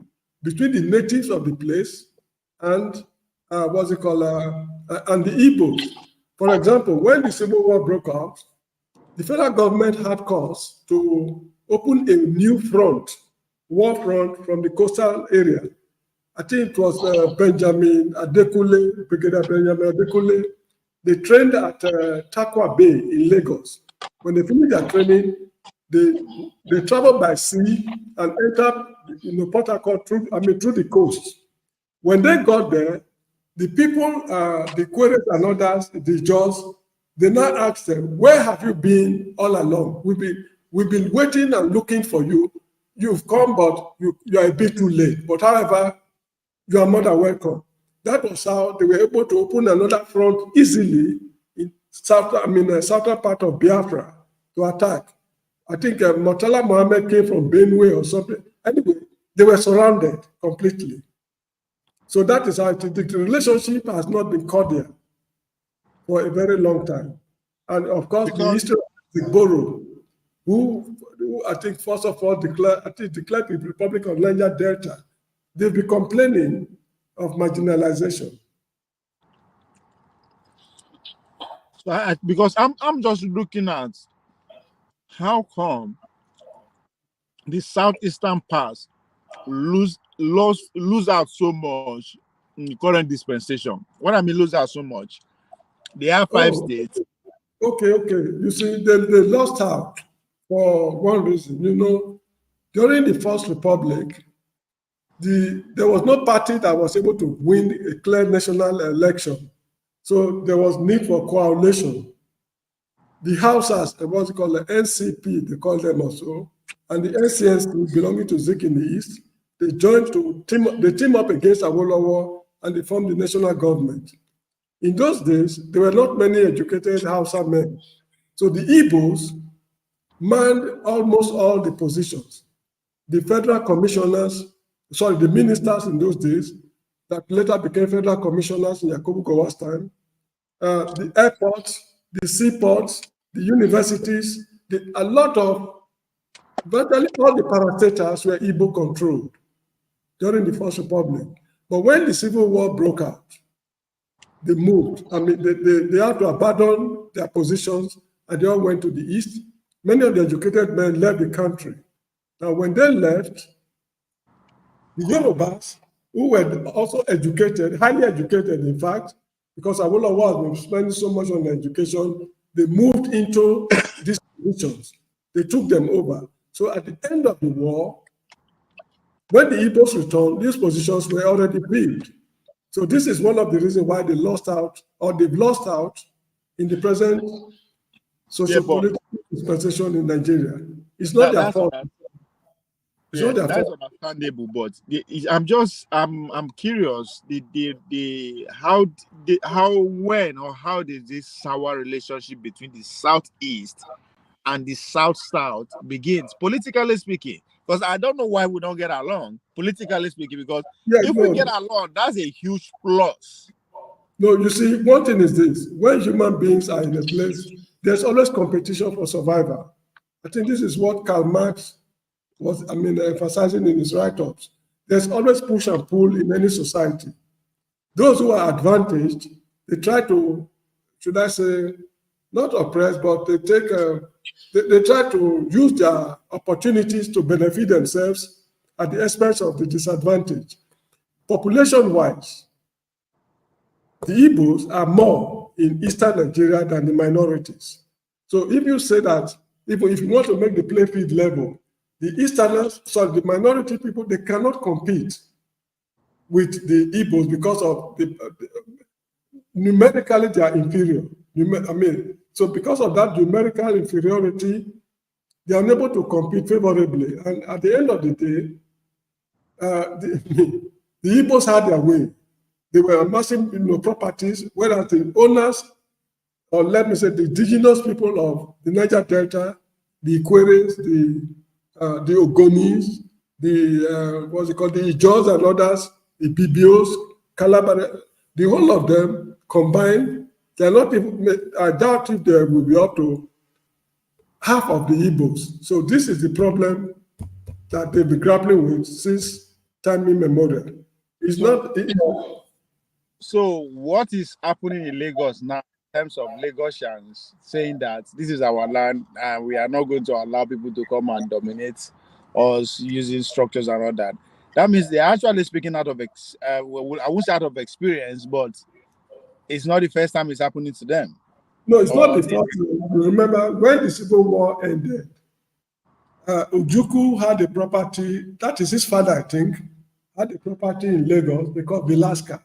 between the natives of the place and and the Igbos. For example, when the Civil War broke out, the federal government had cause to open a new war front from the coastal area. I think it was Brigadier Benjamin Adekule. They trained at Takwa Bay in Lagos. When they finished their training, they traveled by sea and entered Port Harcourt through the coast. When they got there, the people, the Queries and others, the Jaws, they now asked them, where have you been all along? We've been waiting and looking for you. You've come, but you are a bit too late. But however, you are more than welcome. That was how they were able to open another front easily in southern part of Biafra to attack. I think Murtala Mohammed came from Benue or something. Anyway, they were surrounded completely. So that is how the relationship has not been cordial for a very long time. And of course, the history of the Borough, who I think first of all declared the Republic of Niger Delta, they've been complaining of marginalization. So because I'm just looking at how come the southeastern parts lose out so much in the current dispensation. What I mean lose out so much, they have 5 states. Okay. You see, they lost out for one reason. During the First Republic, there was no party that was able to win a clear national election. So there was need for coalition. The Hausas, what's called the NCP, they call them also, and the NCNC belonging to Zik in the East, they joined to team up against Awolowo and they formed the national government. In those days, there were not many educated Hausa men. So the Igbos manned almost all the positions. The federal commissioners, sorry, the ministers in those days that later became federal commissioners in Yakubu Gowon's time, the airports, the seaports, the universities, a lot of, virtually all the parastatals were Igbo controlled during the First Republic. But when the Civil War broke out, they moved. I mean, they had to abandon their positions and they all went to the east. Many of the educated men left the country. Now, when they left, the Yorubas, who were also educated, highly educated, in fact, because Awolowo has been spending so much on education, they moved into these positions. They took them over. So at the end of the war, when the Igbos returned, these positions were already filled. So this is one of the reasons why they lost out, or they've lost out in the present socio-political dispensation in Nigeria. It's not their fault. Yeah, that's understandable, but I'm curious. How did this sour relationship between the Southeast and the South begins, politically speaking? Because I don't know why we don't get along, politically speaking, because if we get along, that's a huge plus. No, you see, one thing is this: when human beings are in a place, there's always competition for survival. I think this is what Karl Marx was, emphasizing in his write-ups. There's always push and pull in any society. Those who are advantaged, they try to, should I say, not oppress, but they try to use their opportunities to benefit themselves at the expense of the disadvantaged. Population-wise, the Igbos are more in eastern Nigeria than the minorities. So if you say that, even if you want to make the playing field level, the minority people, they cannot compete with the Igbos because of numerically they are inferior. So because of that numerical inferiority, they are unable to compete favorably. And at the end of the day, the Igbos had their way. They were amassing properties, whereas the owners, or let me say the indigenous people of the Niger Delta, the Ikweres, the Ogonis, the Ijos and others, the Bibios, Calabar, the whole of them combined, they're not even, I doubt if they will be up to half of the Igbos. So this is the problem that they've been grappling with since time immemorial. So what is happening in Lagos now in terms of Lagosians saying that this is our land and we are not going to allow people to come and dominate us using structures and all that? That means they're actually speaking out of, I won't say out of experience, but it's not the first time it's happening to them. No, it's not the first time. Remember, when the Civil War ended, Ojukwu had a property, that is his father, I think, had a property in Lagos because Velasca.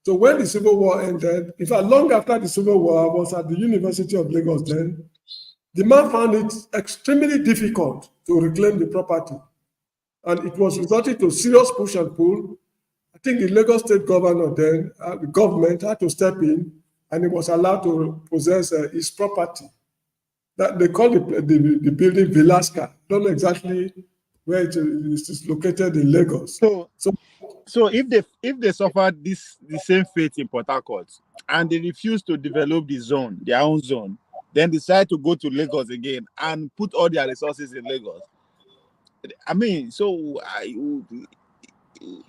So when the Civil War ended, in fact, long after the Civil War, I was at the University of Lagos then, the man found it extremely difficult to reclaim the property. And it was resulting to serious push and pull. I think the Lagos state governor then, the government had to step in and he was allowed to possess his property. That they call the building Velasca. I don't know exactly where it is located in Lagos. So if they suffered the same fate in Port Harcourt and they refuse to develop their own zone, then decide to go to Lagos again and put all their resources in Lagos. I mean, so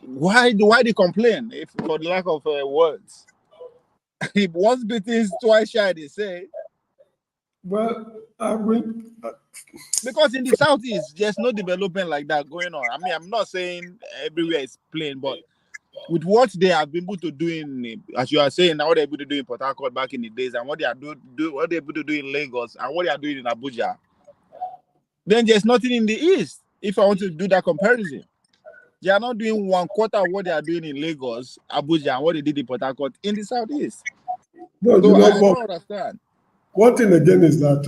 why they complain if for the lack of words? If once bitten, twice shy, they say. Well, because in the Southeast, there's no development like that going on. I mean, I'm not saying everywhere is plain, but with what they have been able to do as you are saying, now what they're able to do in Port Harcourt back in the days, and what they are what they're able to do in Lagos, and what they are doing in Abuja, then there's nothing in the East. If I want to do that comparison, they are not doing 1/4 of what they are doing in Lagos, Abuja, and what they did in Port Harcourt in the Southeast. No, so I don't understand. One thing again is that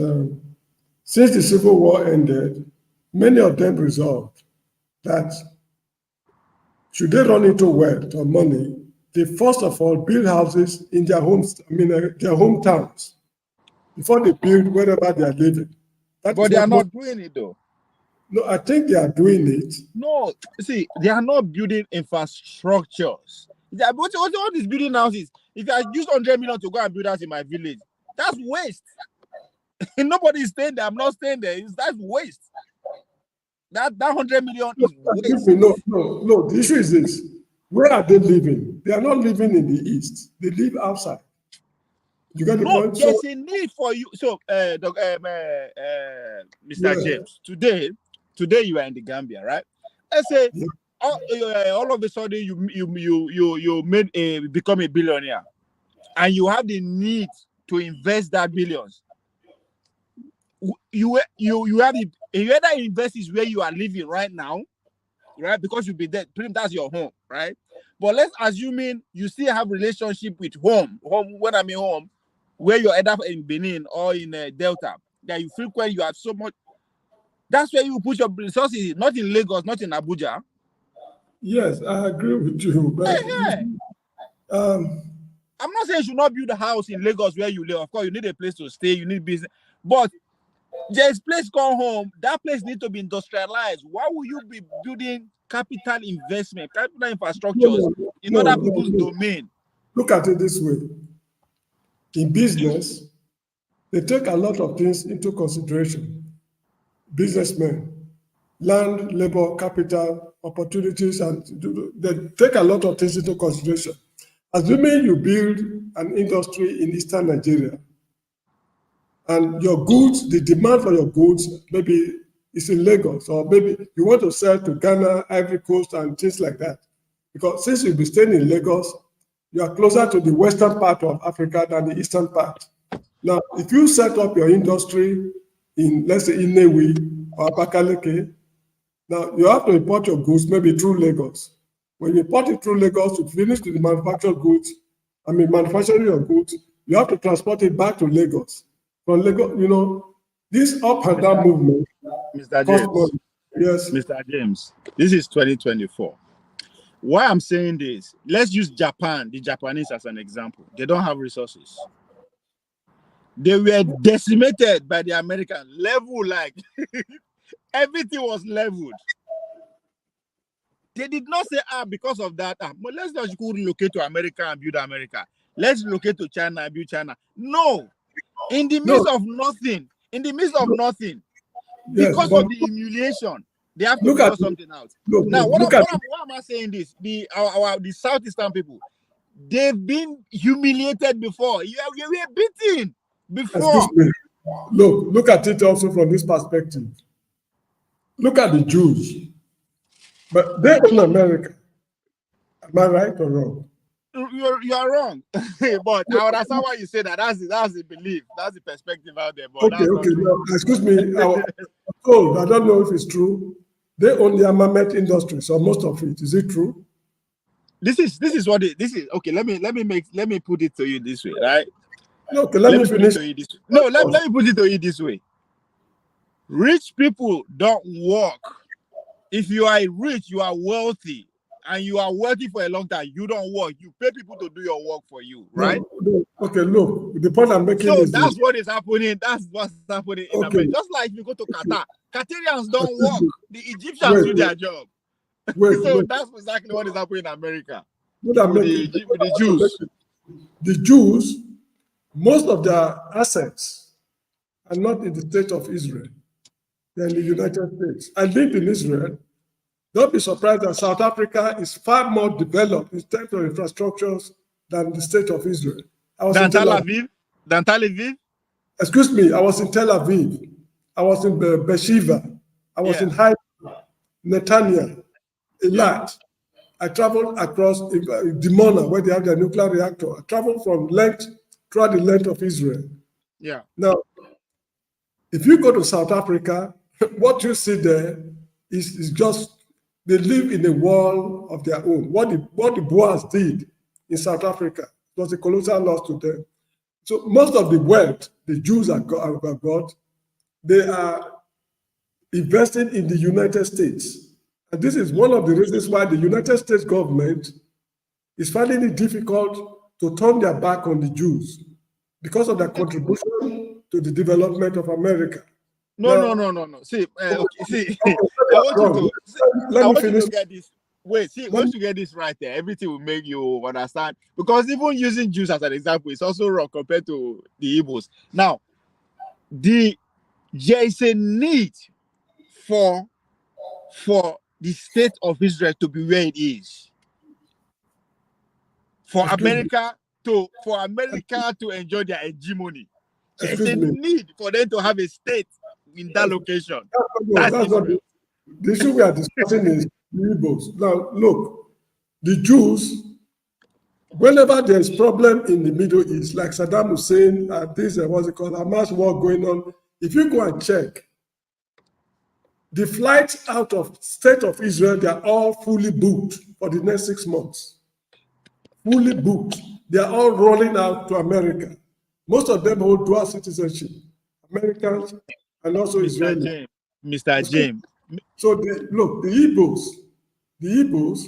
since the Civil War ended, many of them resolved that should they run into wealth or money, they first of all build houses in their homes, their hometowns, before they build wherever they are living. That But is they are what most. not doing it though. No, I think they are doing it. No, see, they are not building infrastructures. What is building houses? If I use 100 million to go and build house in my village, that's waste. Nobody is staying there. I'm not staying there. That's waste. That 100 million is waste. No. The issue is this: where are they living? They are not living in the east. They live outside. You got the No, point. So there's a need for you. So, Mr. yeah, James, today you are in the Gambia, right? Let's say yeah. all of a sudden you become a billionaire, and you have the need to invest that billions. You have the, you either invest is where you are living right now, right? Because you'll be there. That's your home, right? But let's assuming you still have relationship with home. When I mean home, where you're either in Benin or in Delta, that you frequent, you have so much. That's where you put your resources, not in Lagos, not in Abuja. Yes, I agree with you. But Hey. I'm not saying you should not build a house in Lagos where you live. Of course, you need a place to stay, you need business. But there's place called home. That place needs to be industrialized. Why would you be building capital investment, capital infrastructures in other people's domain? Look at it this way. In business, they take a lot of things into consideration. Businessmen, land, labor, capital, opportunities, and they take a lot of things into consideration. Assuming you build an industry in Eastern Nigeria, and your goods, the demand for your goods, maybe is in Lagos, or maybe you want to sell to Ghana, Ivory Coast, and things like that. Because since you'll be staying in Lagos, you are closer to the western part of Africa than the eastern part. Now, if you set up your industry in, let's say, Inewi or Abakaliki, now you have to import your goods maybe through Lagos. When you import it through Lagos, to finish the manufactured goods, manufacturing your goods, you have to transport it back to Lagos. From Lagos, this up and down movement Mr. cost James, money. Yes. Mr. James, this is 2024. Why I'm saying this, let's use Japan, the Japanese as an example. They don't have resources. They were decimated by the American level, like everything was leveled. They did not say, because of that, but let's not go relocate to America and build America. Let's relocate to China and build China. No. In the midst of nothing, Yes, because of the humiliation, they have to figure something out. Now, why am I saying this? The Southeastern people, they've been humiliated before. You were beaten before. Excuse me. Look at it also from this perspective. Look at the Jews. But they own America. Am I right or wrong? You are wrong. But I understand why you say that. That's the belief. That's the perspective out there. But Okay. No, excuse me. I don't know if it's true. They own the armament industry, so most of it. Is it true? This is what it this is. Okay, let me put it to you this way, right? Okay, let me finish. Let me put it to you this way. Rich people don't work. If you are rich, you are wealthy, and you are wealthy for a long time, you don't work. You pay people to do your work for you, right? No. Okay, look, the point I'm making so is that's what is happening. That's what's happening in America. Just like if you go to Qatar, Qatarians don't work. The Egyptians do their job. That's exactly what is happening in America with the Jews. The Jews, most of their assets are not in the state of Israel. They're in the United States. I live in Israel. Don't be surprised that South Africa is far more developed in terms of infrastructures than the state of Israel. Than Tel Aviv? Excuse me, I was in Tel Aviv. I was in Beersheba. I was in Haifa, Netanya, Eilat. I traveled across Dimona, where they have their nuclear reactor. I traveled throughout the length of Israel. Yeah. Now, if you go to South Africa, what you see there is just they live in a world of their own. What the Boers did in South Africa was a colossal loss to them. So most of the wealth the Jews have got, they are investing in the United States. And this is one of the reasons why the United States government is finding it difficult to turn their back on the Jews because of their contribution to the development of America. No, Now, See, okay, see, okay, I want you to, let I me want you finish. to get this. Wait, see, Let once me, you get this right there, everything will make you understand. Because even using Jews as an example is also wrong compared to the Igbos. Now, there is a need for the state of Israel to be where it is. For excuse me, America to enjoy their hegemony. There's excuse a me. need for them to have a state in that location. No, That's that's not Israel. the issue we are discussing is the Igbos. Now, look, the Jews, whenever there's problem in the Middle East, like Saddam Hussein, this what's it called, Hamas war going on, if you go and check, the flights out of state of Israel, they are all fully booked for the next 6 months. Fully booked. They are all rolling out to America. Most of them hold dual citizenship, Americans and also Mr. Israelis. James. Mr. James. So look, the Igbos,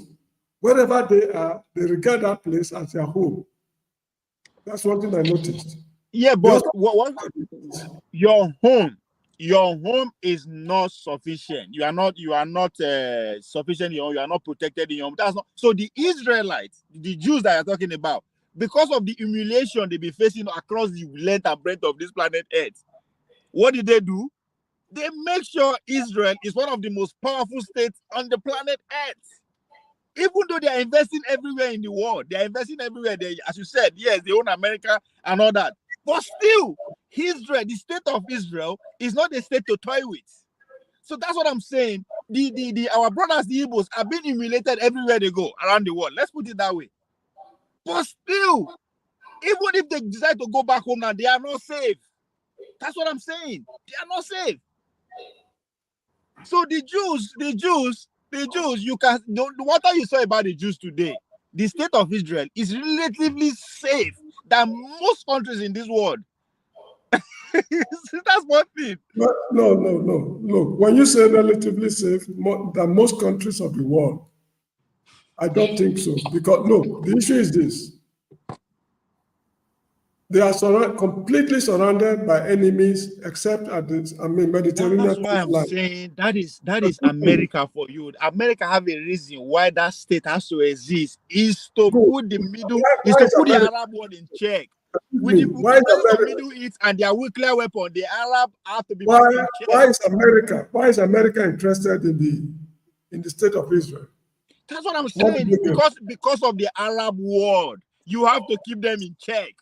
wherever they are, they regard that place as their home. That's one thing I noticed. Yeah, They but also, your home is not sufficient. You are not sufficient. You are not protected in your home. That's not so. The Israelites, the Jews that you're talking about, because of the humiliation they be facing across the length and breadth of this planet Earth, what did they do? They make sure Israel is one of the most powerful states on the planet Earth. Even though they are investing everywhere in the world, they are investing everywhere. They, as you said, yes, they own America and all that. But still, Israel, the state of Israel, is not a state to toy with. So that's what I'm saying. Our brothers, the Igbos, are being humiliated everywhere they go around the world. Let's put it that way. But still, even if they decide to go back home now, they are not safe. That's what I'm saying. They are not safe. So the Jews, you can what are you say about the Jews today? The state of Israel is relatively safe than most countries in this world. That's one thing. no. Look, when you say relatively safe than most countries of the world, I don't think so. Because look, the issue is this. They are completely surrounded by enemies, except at the Mediterranean That's why I'm coastline. saying that is America for you. America have a reason why that state has to exist. Is to Good. put Why is the America? Arab world in check. With Why the is presence of America? Middle East and their nuclear weapon, the Arab have to be put in Why check. is America? Why is America interested in the state of Israel? That's what I'm What saying. did they get? Because of the Arab world, you have to keep them in check.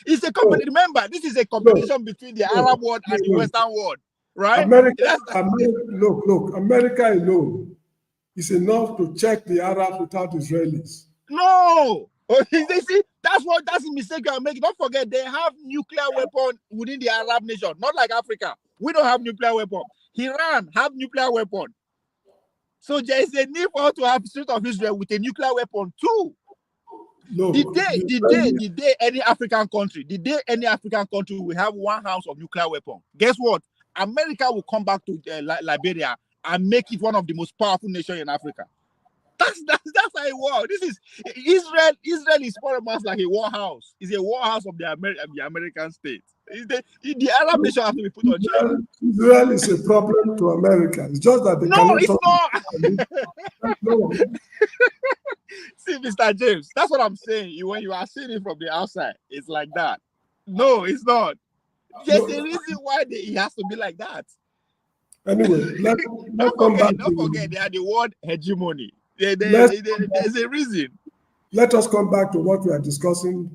It's a No, competition. Remember, this is a no, competition between the no, Arab world and the no. Western world, right? America, That's look, America alone is enough to check the Arabs without Israelis. no. They see that's the mistake you are making. Don't forget they have nuclear weapon within the Arab nation, not like Africa. We don't have nuclear weapon. Iran have nuclear weapon. So there is a need for us to have state of Israel with a nuclear weapon too. Look, The day any African country will have one house of nuclear weapon, guess what? America will come back to Liberia and make it one of the most powerful nations in Africa. That's how it works. This is Israel. Israel is more or less like a war house. It's a war house of the American state. The Arab nation have to be put on check. Israel is a problem to America. It's just that they No, cannot it's talk. not. No, See, Mr. James, that's what I'm saying. When you are seeing it from the outside, it's like that. No, it's not. There's a reason why it has to be like that. anyway, let's come back Don't to forget, they are the world hegemony. let's There's a reason. let us come back to what we are discussing.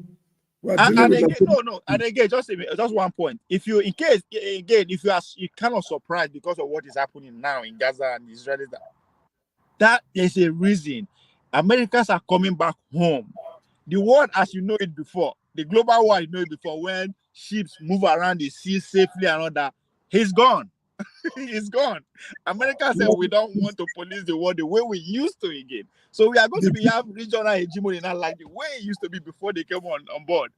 We are dealing And with again, and again, just one point. If you, in case, again, if you kind of surprised because of what is happening now in Gaza and Israel, that there's a reason. Americans are coming back home. The world as you know it before, the global world you know it before, when ships move around the sea safely and all that, he's gone. He's gone. America said we don't want to police the world the way we used to again. So we are going to have regional hegemony now like the way it used to be before they came on board.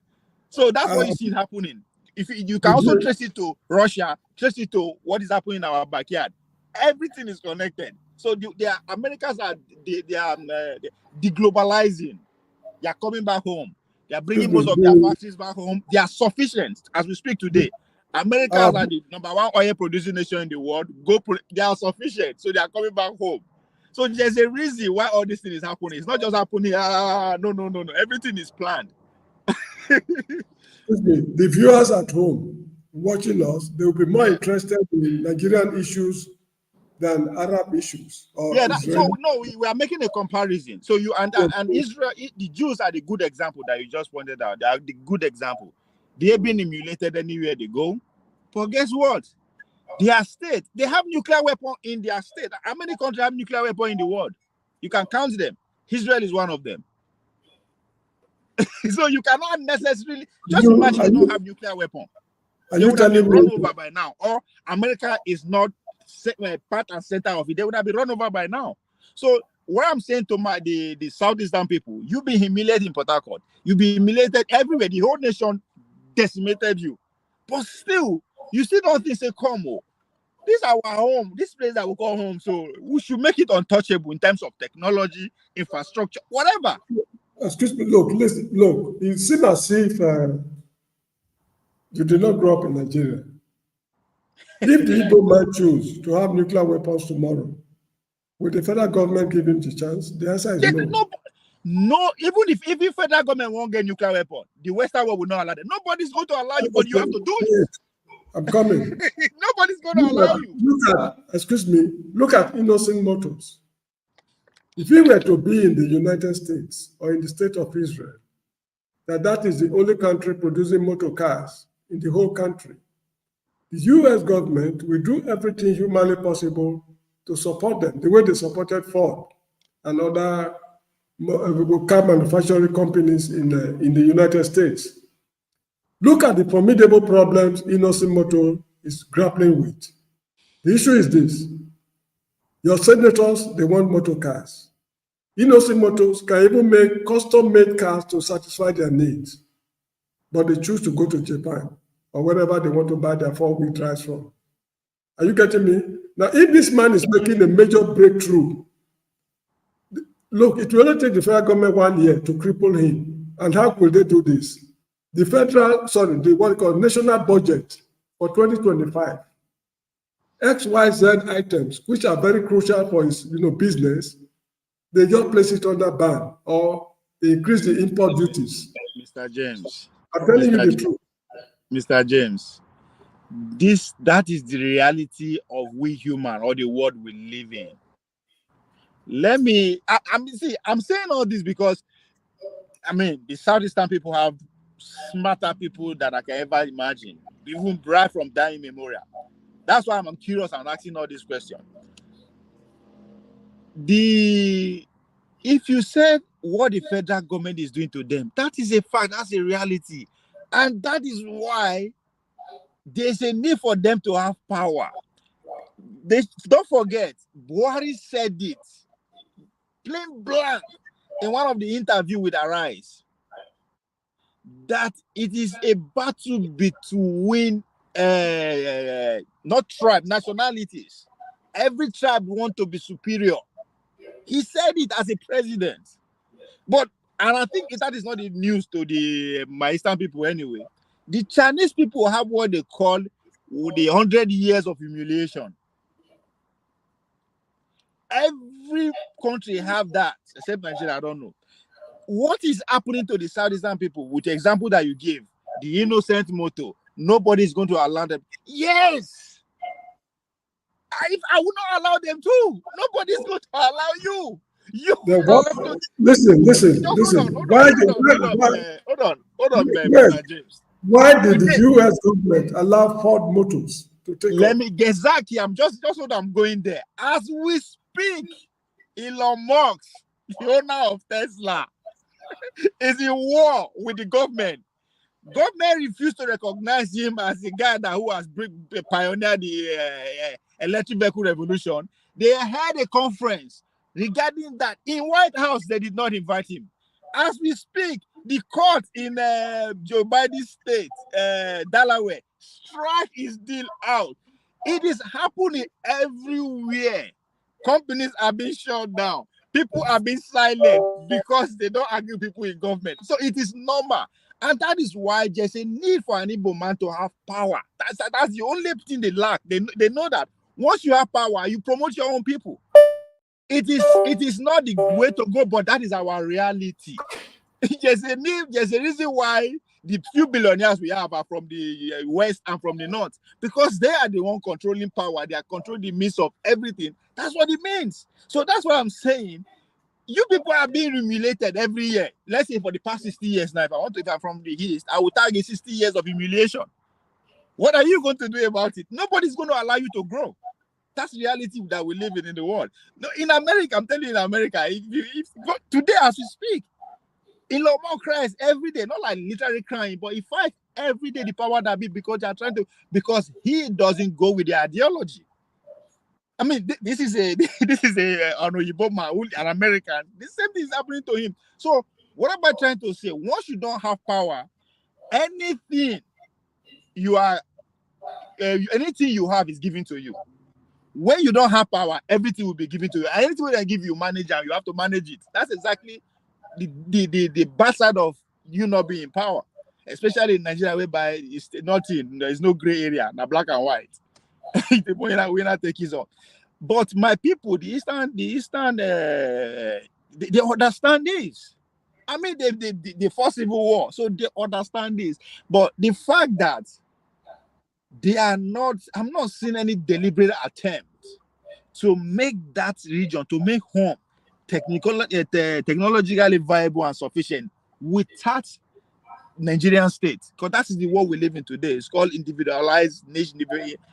So that's what you see happening. If you can also trace it to Russia, trace it to what is happening in our backyard. Everything is connected. So Americans are they are deglobalizing. They are coming back home. They are Excuse bringing me. most of their factories back home. They are sufficient as we speak today. America Uh, are the #1 oil producing nation in the world. They are sufficient, so they are coming back home. So there's a reason why all this thing is happening. It's not just happening. No. Everything is planned. Excuse me. The viewers at home watching us, they will be more interested in Nigerian issues than Arab issues or Yeah, so Israeli. no, we are making a comparison. So you and Israel, the Jews are the good example that you just pointed out. They are the good example. They have been emulated anywhere they go. But guess what? Their state, they have nuclear weapon in their state. How many countries have nuclear weapon in the world? You can count them. Israel is one of them. So you cannot necessarily just imagine they don't have nuclear weapon. Are They you would have been telling run me? over by now. Or America is not part and center of it. They would have been run over by now. So what I'm saying to the Southeastern people, you be humiliated in Port Harcourt. You be humiliated everywhere. The whole nation decimated you. But still, you still don't think say come on. This is our home. This place that we call home. So we should make it untouchable in terms of technology, infrastructure, whatever. Excuse me. Look, listen. Look, it seems as if you did not grow up in Nigeria. If the Igbo man choose to have nuclear weapons tomorrow, will the federal government give him the chance? The answer is no. No, even federal government won't get nuclear weapon, the Western world will not allow them. Nobody's going to allow you, but you have to do it. I'm coming. Nobody's going to allow you. Excuse me, look at innocent motors. If he were to be in the United States or in the state of Israel, that is the only country producing motor cars in the whole country, the US government will do everything humanly possible to support them, the way they supported Ford and other car manufacturing companies in the United States. Look at the formidable problems innocent motor is grappling with. The issue is this: your senators, they want motor cars. Innocent motors can even make custom-made cars to satisfy their needs, but they choose to go to Japan or wherever they want to buy their four-wheel drives from. Are you getting me? Now, if this man is making a major breakthrough, look, it will only take the federal government 1 year to cripple him. And how will they do this? The what you call national budget for 2025, XYZ items, which are very crucial for his business, they just place it under ban or they increase the import duties. Mr. James. I'm telling you the truth. Mr. James, that is the reality of we human or the world we live in. I'm saying all this because the Southeastern people have smarter people than I can ever imagine, even right from time immemorial. That's why I'm curious and asking all these questions. If you said what the federal government is doing to them, that is a fact, that's a reality. And that is why there's a need for them to have power. Don't forget, Buhari said it plain blank in one of the interviews with Arise, that it is a battle between not tribe, nationalities. Every tribe wants to be superior. He said it as a president. And I think that is not the news to my Eastern people anyway. The Chinese people have what they call the 100 years of humiliation. Every country have that, except Nigeria, I don't know. What is happening to the Southeastern people with the example that you gave, the innocent motor, nobody's going to allow them. Yes! I would not allow them too. Nobody's going to allow you. Listen. Hold on, Mr. James. Why did the US government allow Ford Motors to take Let me get Zaki. I'm just what I'm going there. As we speak, Elon Musk, the owner of Tesla, is in war with the government. Government refused to recognize him as the guy who has pioneered the electric vehicle revolution. They had a conference regarding that. In White House, they did not invite him. As we speak, the court in Joe Biden's state, Delaware, strike is still out. It is happening everywhere. Companies are being shut down. People are being silent because they don't agree with people in government. So it is normal. And that is why there's a need for an Igbo man to have power. That's the only thing they lack. They know that once you have power, you promote your own people. It is not the way to go, but that is our reality. There's a reason why the few billionaires we have are from the west and from the north, because they are the one controlling power. They are controlling the means of everything. That's what it means. So that's what I'm saying. You people are being humiliated every year. Let's say for the past 60 years now, if I'm from the east, I will target 60 years of humiliation. What are you going to do about it? Nobody's going to allow you to grow. That's the reality that we live in the world. No, in America, I'm telling you, in America, today as we speak, Elon Musk cries every day, not like literally crying, but he fights every day the power that be, because they are trying to, because he doesn't go with the ideology. I mean, this is a an Oyibo man, an American. The same thing is happening to him. So what am I trying to say? Once you don't have power, anything you are, anything you have is given to you. When you don't have power, everything will be given to you. Anything they give you, manage, and you have to manage it. That's exactly the bad side of you not being in power, especially in Nigeria, whereby it's nothing. There is no gray area, now black and white. The winner take his own. But my people, the Eastern, they understand this. I mean, they fought civil war, so they understand this. But the fact that they are not, I'm not seeing any deliberate attempt to make that region, to make home technologically viable and sufficient without Nigerian state. Because that is the world we live in today. It's called individualized nation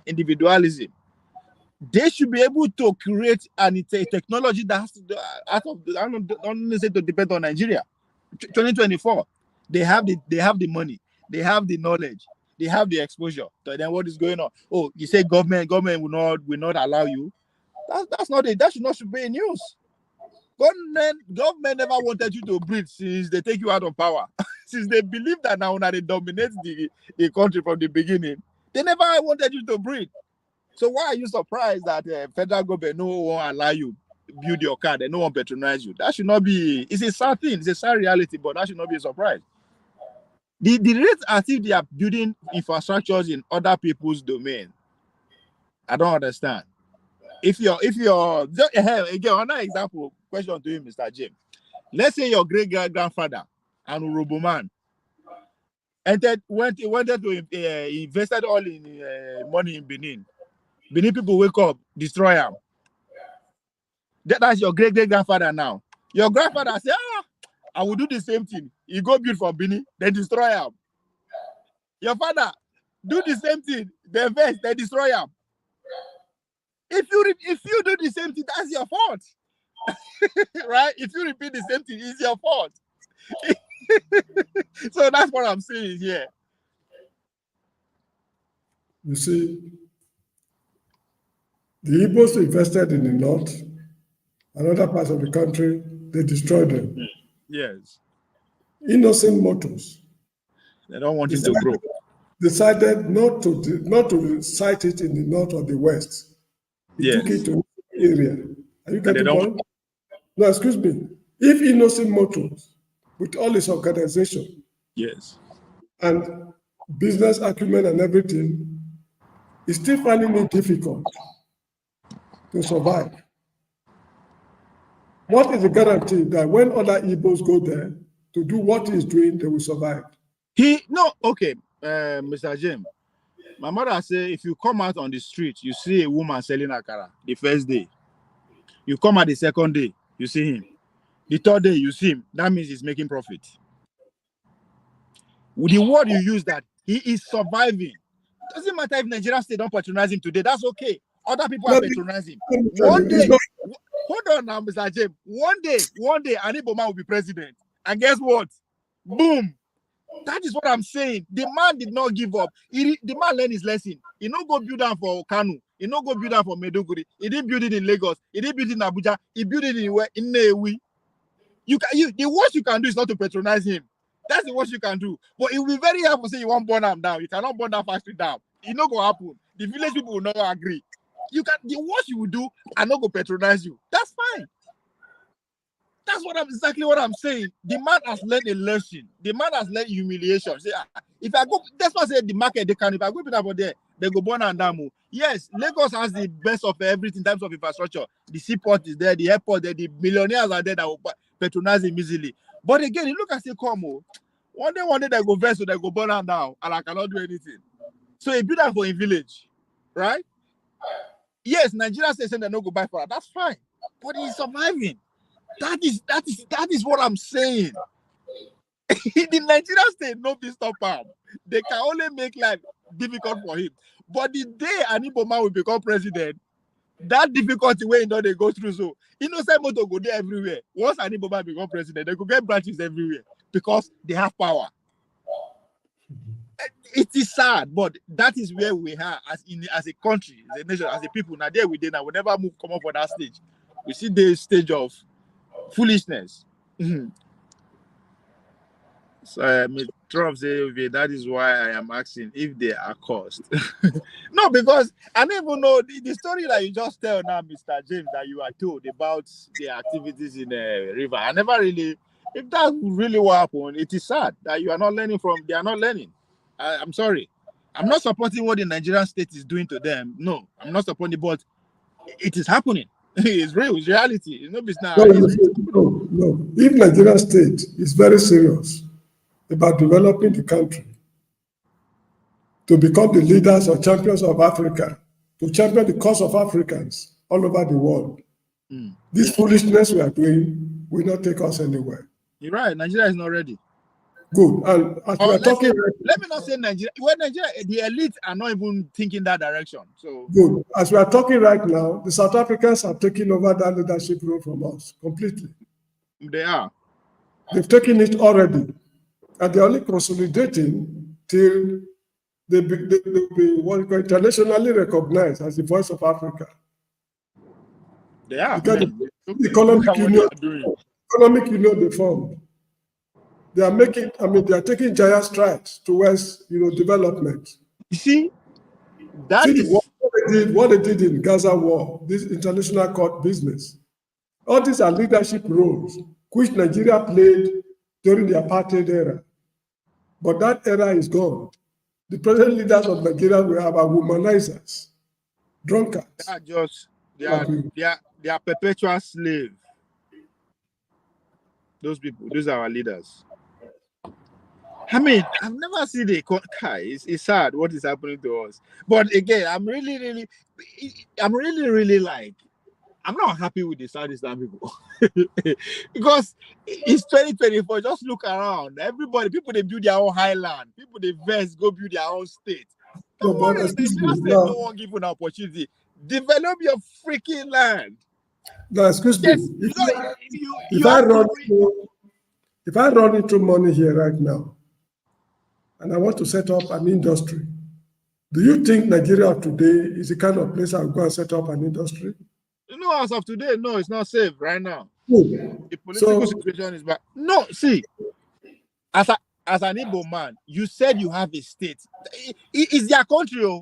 individualism. They should be able to create a technology that has to out of I don't necessarily to depend on Nigeria. 2024, they have the money, they have the knowledge, they have the exposure. So then what is going on? Oh, you say government will not allow you. That's not it. That should be a news. Government never wanted you to breathe since they take you out of power. Since they believe that now they dominate the country from the beginning, they never wanted you to breathe. So why are you surprised that federal government no one allow you build your car, and no one patronize you? That should not be. It's a sad thing. It's a sad reality, but that should not be a surprise. The rate as if they are building infrastructures in other people's domain, I don't understand. If you're again, another example question to you, Mr. James. Let's say your great grandfather and Uroboman wanted to invested all in money in Benin. Benin people wake up, destroy him. That's your great grandfather now. Your grandfather say, I will do the same thing. You go build for Benin, then destroy him. Your father do the same thing, they invest, they destroy him. If you do the same thing, that's your fault. Right? If you repeat the same thing, it's your fault. So that's what I'm saying here. You see, the Igbos invested in the north and other parts of the country, they destroyed them. Yes. Innocent mortals. They don't want it to grow. Decided not to site it in the north or the west. He took it to an area. Are you getting the point? No, excuse me. If innocent mortals, with all his organization, yes, and business acumen and everything, is still finding it difficult to survive, what is the guarantee that when other Igbos go there to do what he's doing, they will survive? Mr. James. My mother say if you come out on the street, you see a woman selling akara the first day. You come out the second day, you see him. The third day, you see him. That means he's making profit. With the word you use that he is surviving. Doesn't matter if Nigeria state don't patronize him today. That's okay. Other people are patronizing him. One day, hold on now, Mr. James. One day, Aniboma will be president. And guess what? Boom. That is what I'm saying. The man did not give up. The man learned his lesson. He not go build down for Kanu. He not go build down for Meduguri. He didn't build it in Lagos. He didn't build it in Abuja. He built it in Newi. The worst you can do is not to patronize him. That's the worst you can do. But it will be very hard to say you want to burn him down. You cannot burn that factory down. It's not going to happen. The village people will not agree. The worst you will do, I not go patronize you. That's fine. That's exactly what I'm saying. The man has learned a lesson. The man has learned humiliation. Say, if I go, that's why I say the market they can. If I go over there, they go born and damu. Yes, Lagos has the best of everything in terms of infrastructure. The seaport is there, the airport there, the millionaires are there that will patronize him easily. But again, you look at say, come on. One day they go vest, so they go burn and down, and I cannot do anything. So he built that for a village, right? Yes, Nigeria says they no go buy for that. That's fine, but he's surviving. That is what I'm saying. The Nigerian state no be stop him. They can only make life difficult for him. But the day Aniboma will become president, that difficulty way they go through. So innocent motor go there everywhere. Once Aniboma become president, they could get branches everywhere because they have power. It is sad, but that is where we are as a country, as a nation, as a people. Now there we did now. We never move come up for that stage. We see the stage of foolishness. So Trump say, okay, that is why I am asking if they are caused. No, because I don't even know the story that you just tell now, Mr. James, that you are told about the activities in the river. I never really, if that really what happened, it is sad that you are not learning from, they are not learning. I'm sorry. I'm not supporting what the Nigerian state is doing to them. No, I'm not supporting, but it is happening. It's real, it's reality. It's no business. No. If Nigerian state is very serious about developing the country to become the leaders or champions of Africa, to champion the cause of Africans all over the world, this foolishness we are doing will not take us anywhere. You're right. Nigeria is not ready. Good. And as we are talking, let me not say Nigeria. Well, Nigeria, the elite are not even thinking that direction. So good. As we are talking right now, the South Africans are taking over that leadership role from us completely. They are. They've taken it already, and they're only consolidating till they be what you call internationally recognized as the voice of Africa. They are. Economic union they formed. They are making, they are taking giant strides towards, development. You see, what they did in Gaza war, this international court business. All these are leadership roles which Nigeria played during the apartheid era. But that era is gone. The present leaders of Nigeria we have are womanizers, drunkards. They are perpetual slaves. Those people, those are our leaders. I mean, I've never seen it's sad what is happening to us. But again, I'm really like, I'm not happy with the Southeastern people. Because it's 2024. Just look around. People they build their own highland. People they go build their own state. Come on, the Nigerian state no one give you an opportunity. Develop your freaking land. No, excuse me. If I run into money here right now, and I want to set up an industry, do you think Nigeria today is the kind of place I would go and set up an industry? As of today, no, it's not safe right now. The political situation is bad. No, see, as an Igbo man, you said you have a state. It's their country. Oh.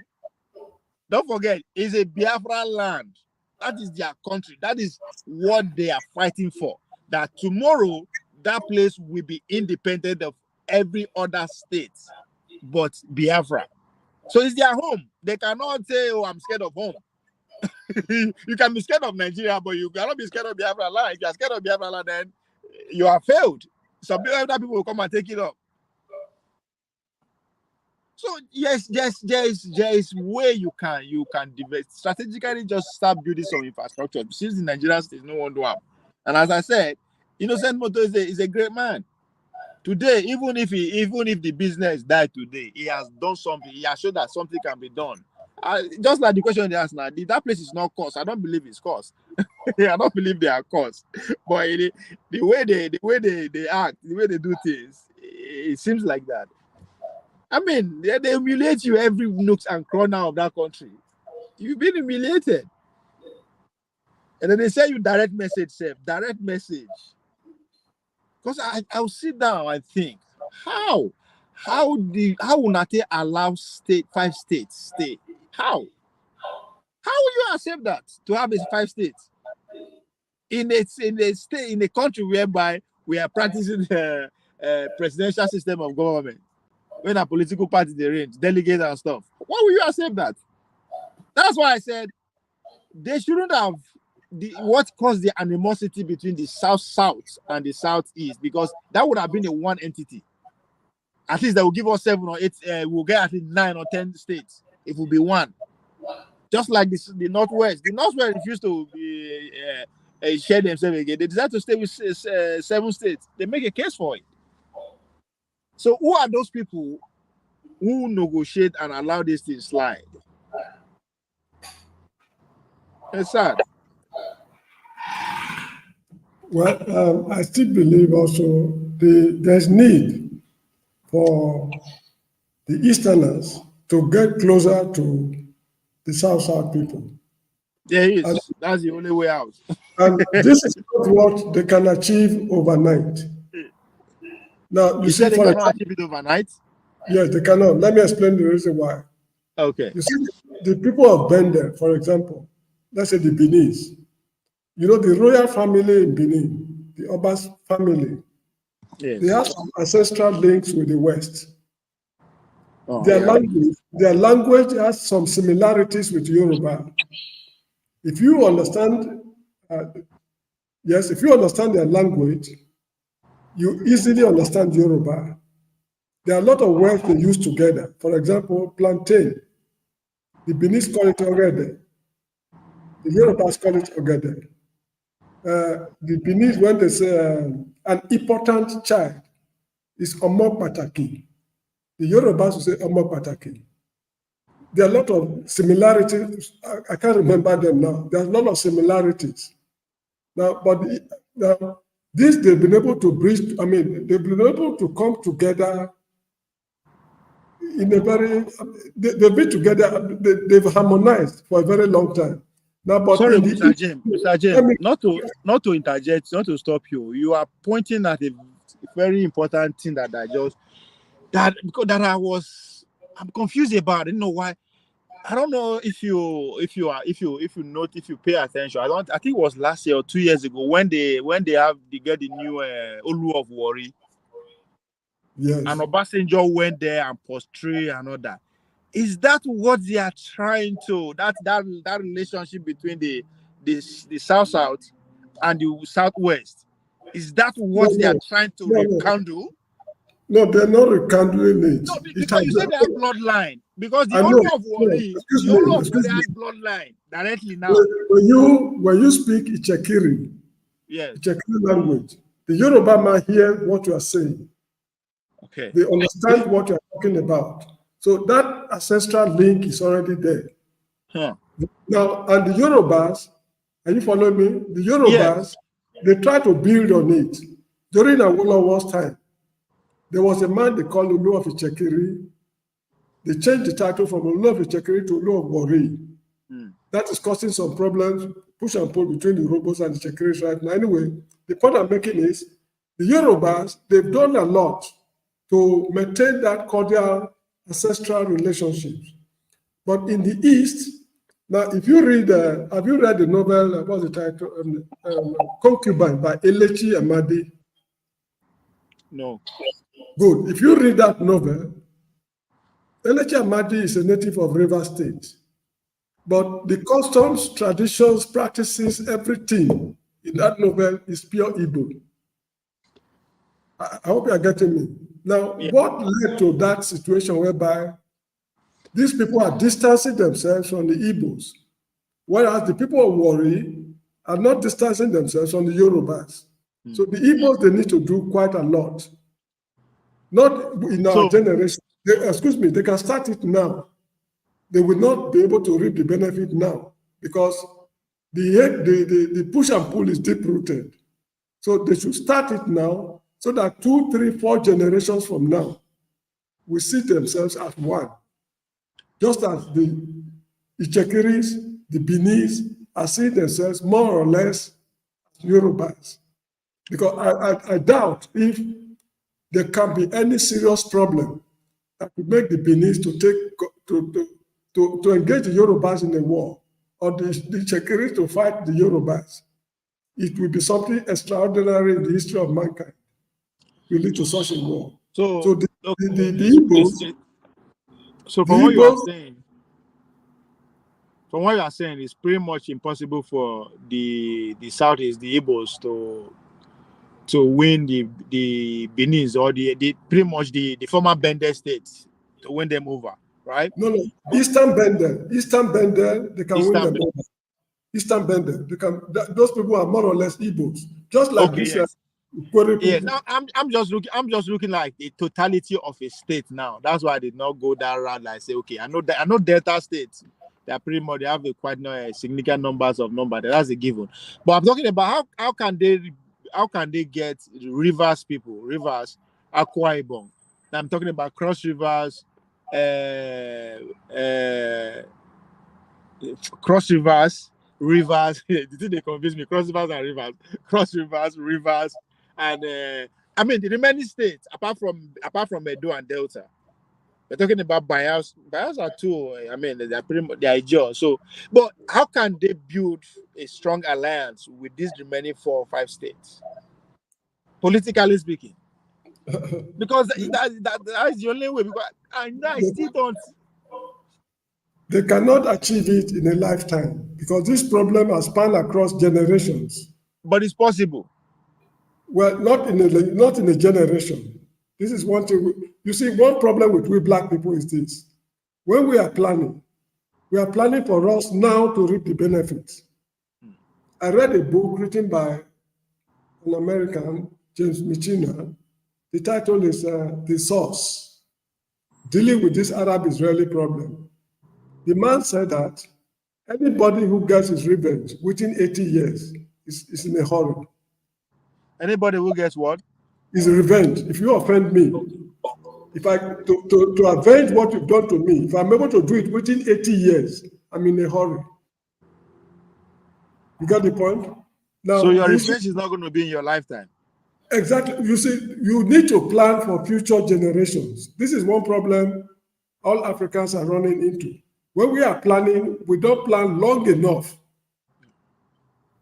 Don't forget, it's a Biafra land. That is their country. That is what they are fighting for. That tomorrow, that place will be independent of every other state but Biafra. So it's their home. They cannot say, oh, I'm scared of home. You can be scared of Nigeria, but you cannot be scared of Biafra land. If you are scared of Biafra land, then you are failed. Some other people will come and take it up. So yes, there is way you can develop strategically. Just start building some infrastructure. Since the Nigerian state no one do have, and as I said, Innocent Moto is a great man. Today, even if the business died today, he has done something. He has shown that something can be done. Just like the question they asked now, that place is not cost. I don't believe it's cost. I don't believe they are cost. But the way they act, the way they do things, it seems like that. I mean, they humiliate you every nook and corner of that country. You've been humiliated. And then they say you direct message. Because I'll sit down and think, how will Nate allow 5 states stay? How will you accept that to have 5 states? in a state, in a country whereby we are practicing the presidential system of government, when a political party they range, delegates and stuff. Why will you accept that? That's why I said they shouldn't have what caused the animosity between the South and the Southeast, because that would have been a one entity. At least they will give us 7 or 8. We'll get at least 9 or 10 states. It will be one. Just like this, the Northwest. The Northwest refused to share themselves again. They decided to stay with 7 states. They make a case for it. So who are those people who negotiate and allow this thing slide? It's sad. Well, I still believe also there's need for the Easterners to get closer to the South people. There is. That's the only way out. And this is not what they can achieve overnight. Now, you said they cannot achieve it overnight? Yes, they cannot. Let me explain the reason why. Okay. You see, the people of Bender, for example, let's say the Beninese, you know, the royal family in Benin, the Obas family, yes, they have some ancestral links with the West. Oh, their language has some similarities with Yoruba. If you understand, if you understand their language, you easily understand Yoruba. There are a lot of words they use together. For example, plantain. The Beninese call it ogede. The Yorubas call it ogede. The Beninese, when they say an important child is omo pataki, the Yorubas will say omo pataki. There are a lot of similarities. I can't remember them now. There are a lot of similarities. Now, but this they've been able to bridge. I mean, they've been able to come together in a very. They've been together. They've harmonized for a very long time. Now, but sorry, Mr. James, not to interject, not to stop you. You are pointing at a very important thing that I'm confused about. I didn't know why. I don't know if you pay attention. I think it was last year or 2 years ago when they get the new Olu of Warri. Yes. And Obasanjo went there and prostrate and all that. Is that what they are trying to? That relationship between the South and the Southwest? Is that what they are trying to rekindle? No, they're not rekindling it. No, because you said they have bloodline. Because the Olu of Warri, has bloodline directly now. When you speak Ichekiri, yes, Ichekiri language, the Yoruba man hear what you are saying. Okay. They understand what you are talking about. So that ancestral link is already there. Huh. Now, and the Yorubas, are you following me? The Yorubas, they try to build on it. During Awolowo's time, there was a man they called Olu of Ichekiri. They changed the title from Olu of Ichekiri to Olu of Warri. That is causing some problems, push and pull between the Urhobos and the Ichekiris right now. Anyway, the point I'm making is the Yorubas, they've done a lot to maintain that cordial ancestral relationships. But in the East, now if you read, have you read the novel, what's the title? Concubine by Elechi Amadi? No. Good. If you read that novel, Elechi Amadi is a native of Rivers State. But the customs, traditions, practices, everything in that novel is pure Igbo. I hope you are getting me. Now, what led to that situation whereby these people are distancing themselves from the Igbos, whereas the people of Warri are not distancing themselves from the Yorubas. So the Igbos, they need to do quite a lot. Not in our generation. They can start it now. They will not be able to reap the benefit now because the push and pull is deep-rooted. So they should start it now so that 2, 3, 4 generations from now will see themselves as one. Just as the Ichekiris, the Beninese are seeing themselves more or less as Yorubas. Because I doubt if there can be any serious problem that could make the Beninese to engage the Yorubas in the war, or the Ichekiris to fight the Yorubas. it will be something extraordinary in the history of mankind. Will lead to such a war. So So the, the, okay, the, the Igbos, so the from what you are Igbos, saying, it's pretty much impossible for the Southeast, the Igbos, to win the Benin's or the pretty much the former Bender states to win them over, right? no, Eastern Bender, they can win Eastern. them over. Eastern Bender, those people are more or less Igbos, just like Okay, these yes. Kwere Yeah, people. now I'm just looking like the totality of a state now. That's why I did not go that route. Like say, okay, I know Delta states. They are pretty much they have a quite significant numbers of number. That's a given. But I'm talking about how can they get rivers people, rivers, Akwa Ibom. Now I'm talking about cross rivers, uh, cross rivers, rivers. The thing they confuse me: cross rivers and rivers, cross rivers, rivers, and I mean the remaining states apart from Edo and Delta. We're talking about Bayelsa. Bayelsa too. I mean they're pretty much they're Ijaw. So, but how can they build a strong alliance with these remaining 4 or 5 states, politically speaking? Because that is the only way. Because I They, still don't. they cannot achieve it in a lifetime because this problem has spanned across generations. But it's possible. Well, not in a generation. This is one thing. You see, one problem with we black people is this: when we are planning for us now to reap the benefits. I read a book written by an American, James Michina. The title is The Source, dealing with this Arab-Israeli problem. The man said that anybody who gets his revenge within 80 years is in a hurry. Anybody who gets what? Is revenge. If you offend me, if I to avenge what you've done to me, if I'm able to do it within 80 years, I'm in a hurry. You got the point? So Now, your the issue revenge is not going to be in your lifetime. exactly, you see, you need to plan for future generations. This is one problem all Africans are running into. When we are planning, we don't plan long enough.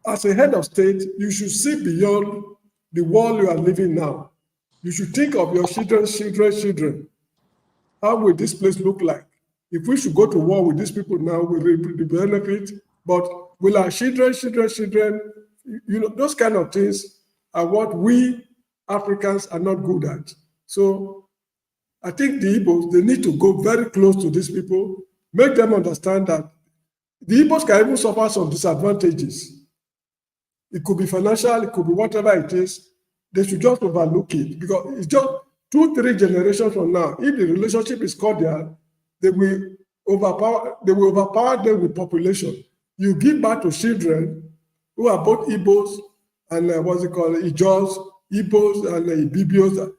As a head of state, you should see beyond the world you are living now. You should think of your children. How will this place look like? If we should go to war with these people now, we reap the benefit, but will our children, those kind of things are what we Africans are not good at. So I think the Igbos, they need to go very close to these people, make them understand that the Igbos can even suffer some disadvantages. It could be financial, it could be whatever it is. They should just overlook it because it's just 2, 3 generations from now. If the relationship is cordial, they will overpower them with population. You give birth to children who are both Igbos and what's it called, Ijaws, Igbos and Ibibios.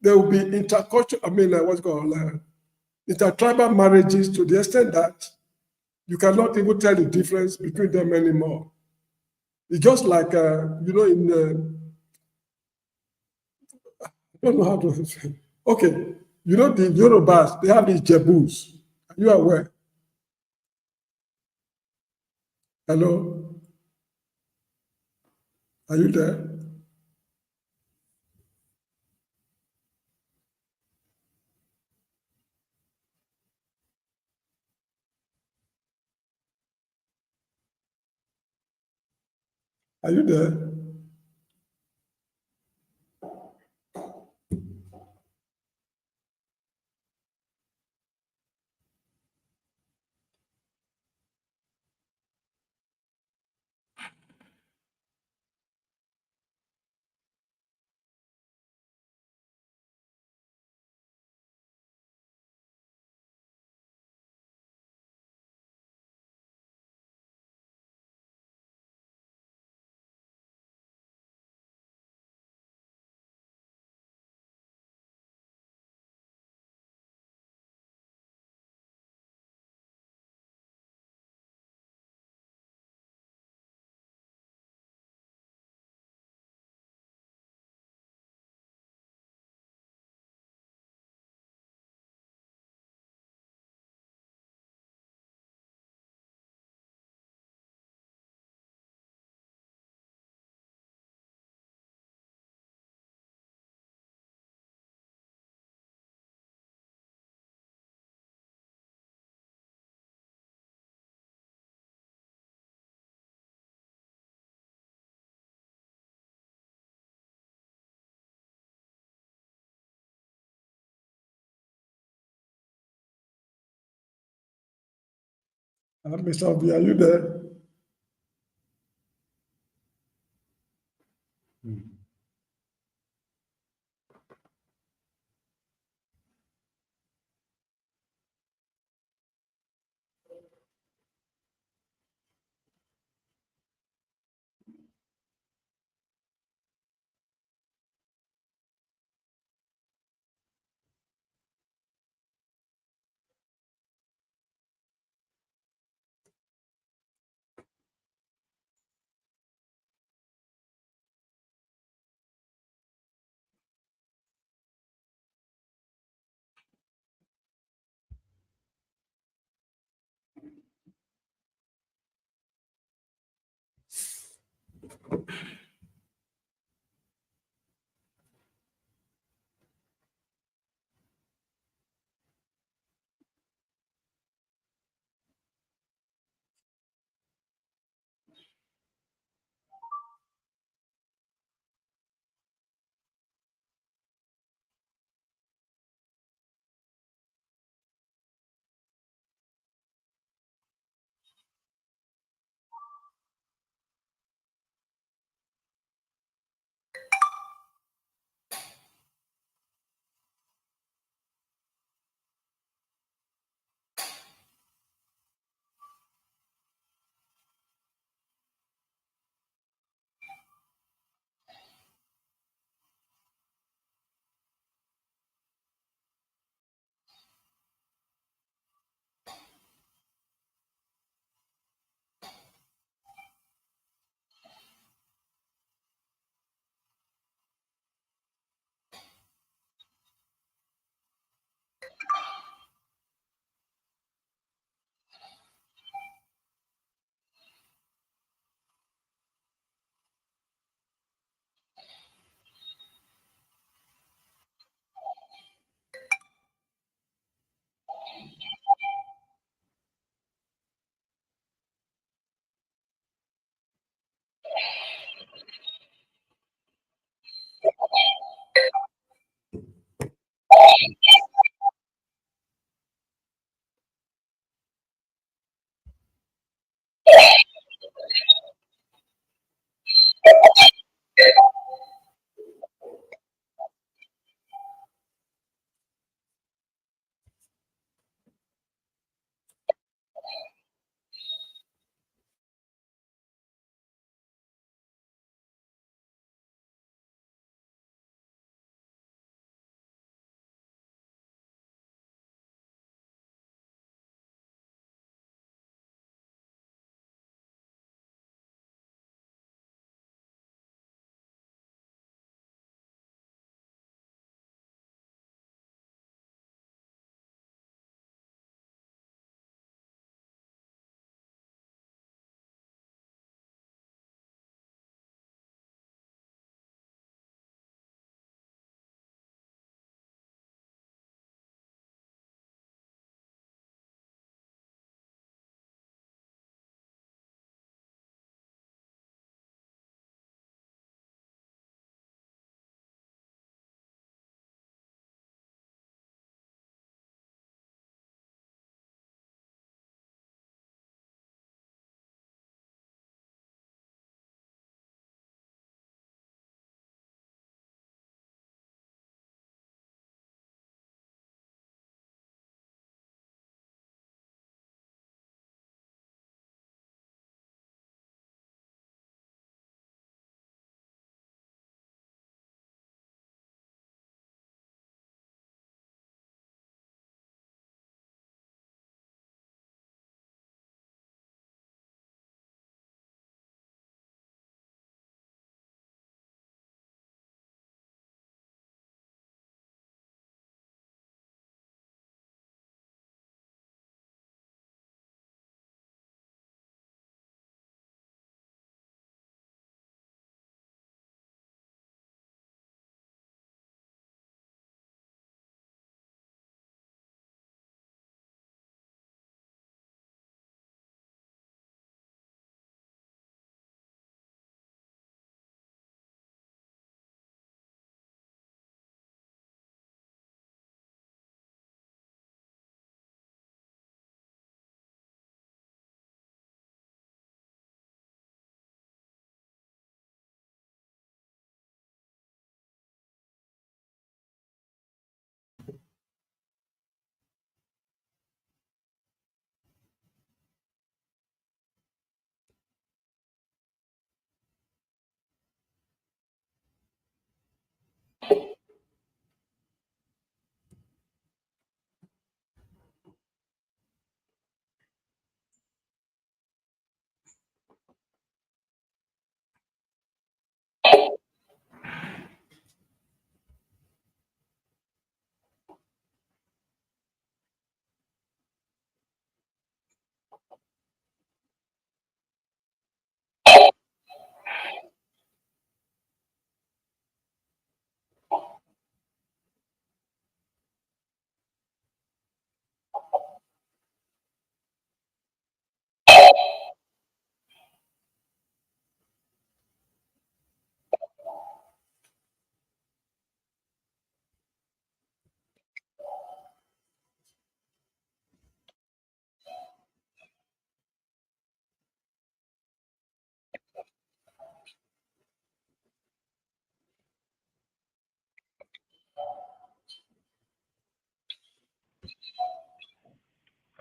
There will be intercultural, what's it called, intertribal marriages to the extent that you cannot even tell the difference between them anymore. It's just like, I don't know how to say. Okay, the Yorubas, they have these Jebus. Are you aware? Hello? Are you there? Are you there? Mr. Obi, are you there?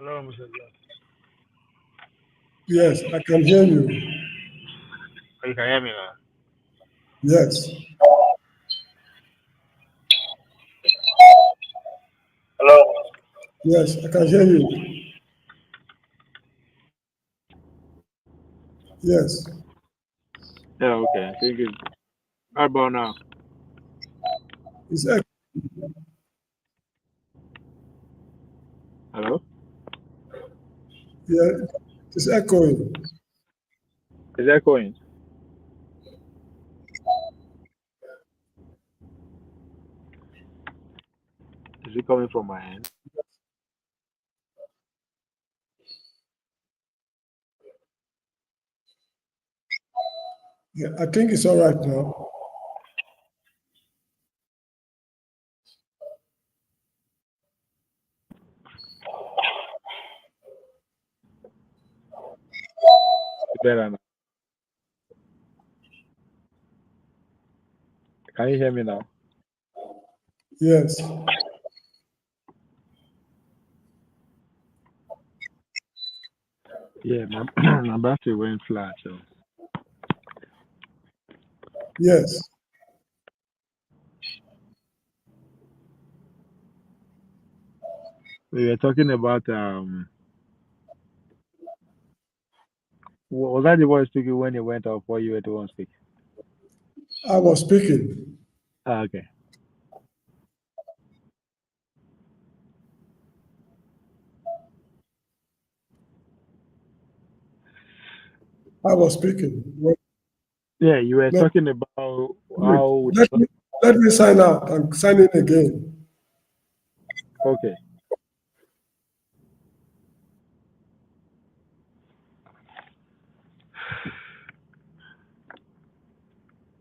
Hello, Mr. Josh. Yes, I can hear you. Oh, you can hear me now. Yes, Hello. yes, I can hear you. Yes, Yeah, okay. I think it's how about now? it's ec- Hello? yeah, it's echoing. Is echoing? Is it coming from my end? Yeah, I think it's all right now. It's better now. Can you hear me now? Yes, Yeah, my my battery went flat, so yes, we were talking about was that the voice speaking when it went off or you were the one speaking? I was speaking. Ah, okay. I was speaking. Wait, Yeah, you were no, talking about wait. how Let me sign out and sign in again. okay.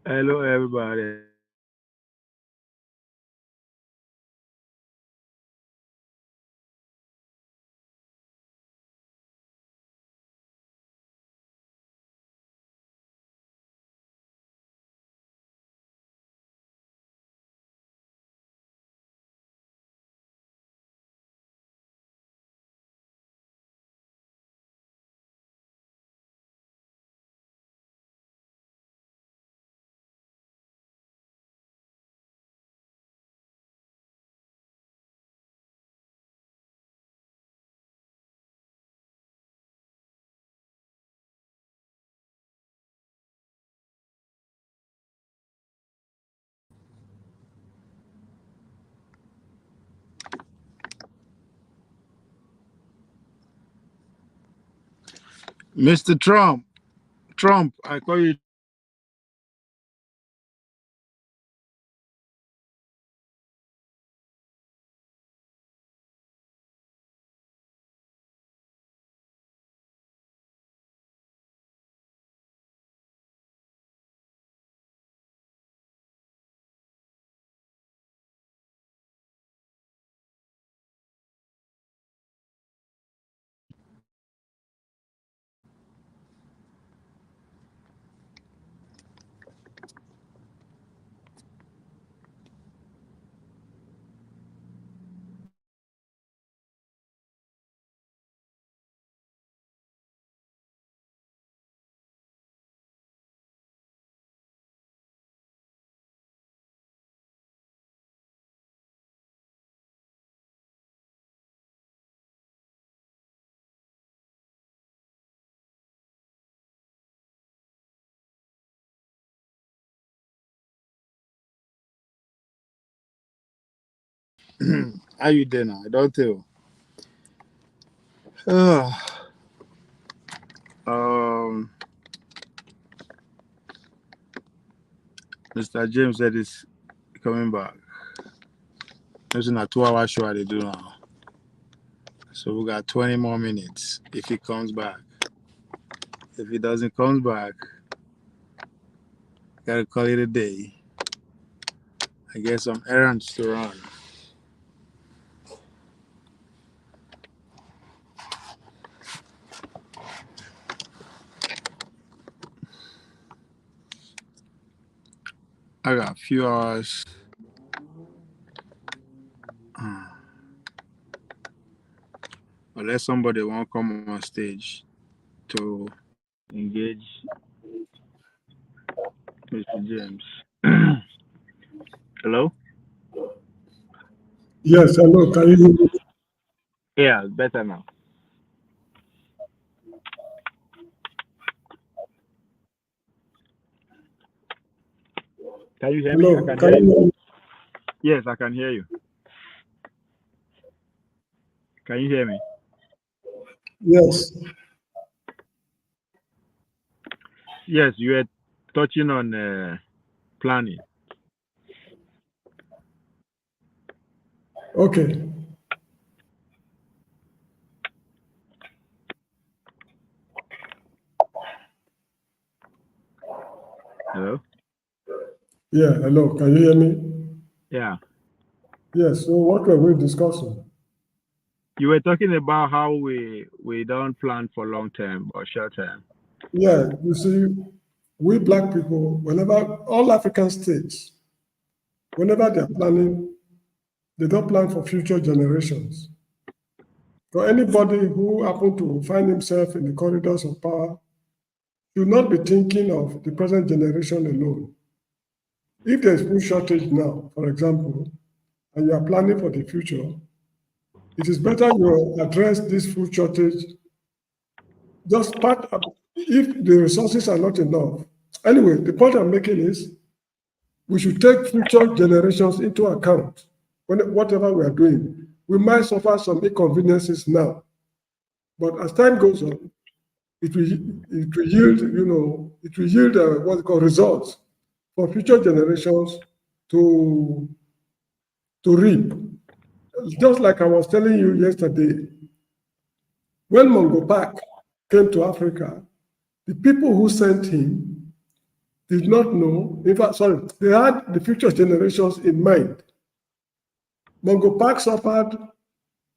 Hello everybody. Mr. Trump, I call you. How you there now? I don't tell. um, Mr. James said he's coming back. It's a 2 hour show I they do now. So we got 20 more minutes if he comes back. If he doesn't come back, gotta call it a day. I get some errands to run. I got a few hours. But unless somebody won't come on stage to Engage Mr. James. Hello? Yes, hello. Can you hear me? Yeah, better now. Can you hear me? I Hello, can can hear you you. hear me? Yes, I can hear you. Can you hear me? Yes. Yes, you were touching on planning. Okay. Hello? Yeah, hello. Can you hear me? Yeah. Yes. So what were we discussing? You were talking about how we don't plan for long term or short term. Yeah, you see, we black people, whenever all African states, whenever they're planning, they don't plan for future generations. For anybody who happen to find himself in the corridors of power, should not be thinking of the present generation alone. If there's food shortage now, for example, and you are planning for the future, it is better you address this food shortage just part of, if the resources are not enough. Anyway, the point I'm making is we should take future generations into account when whatever we are doing. We might suffer some inconveniences now, but as time goes on, it will yield, it will yield what they call results for future generations to to reap. Just like I was telling you yesterday, when Mongo Park came to Africa, the people who sent him did not know, in fact, sorry, they had the future generations in mind. Mongo Park suffered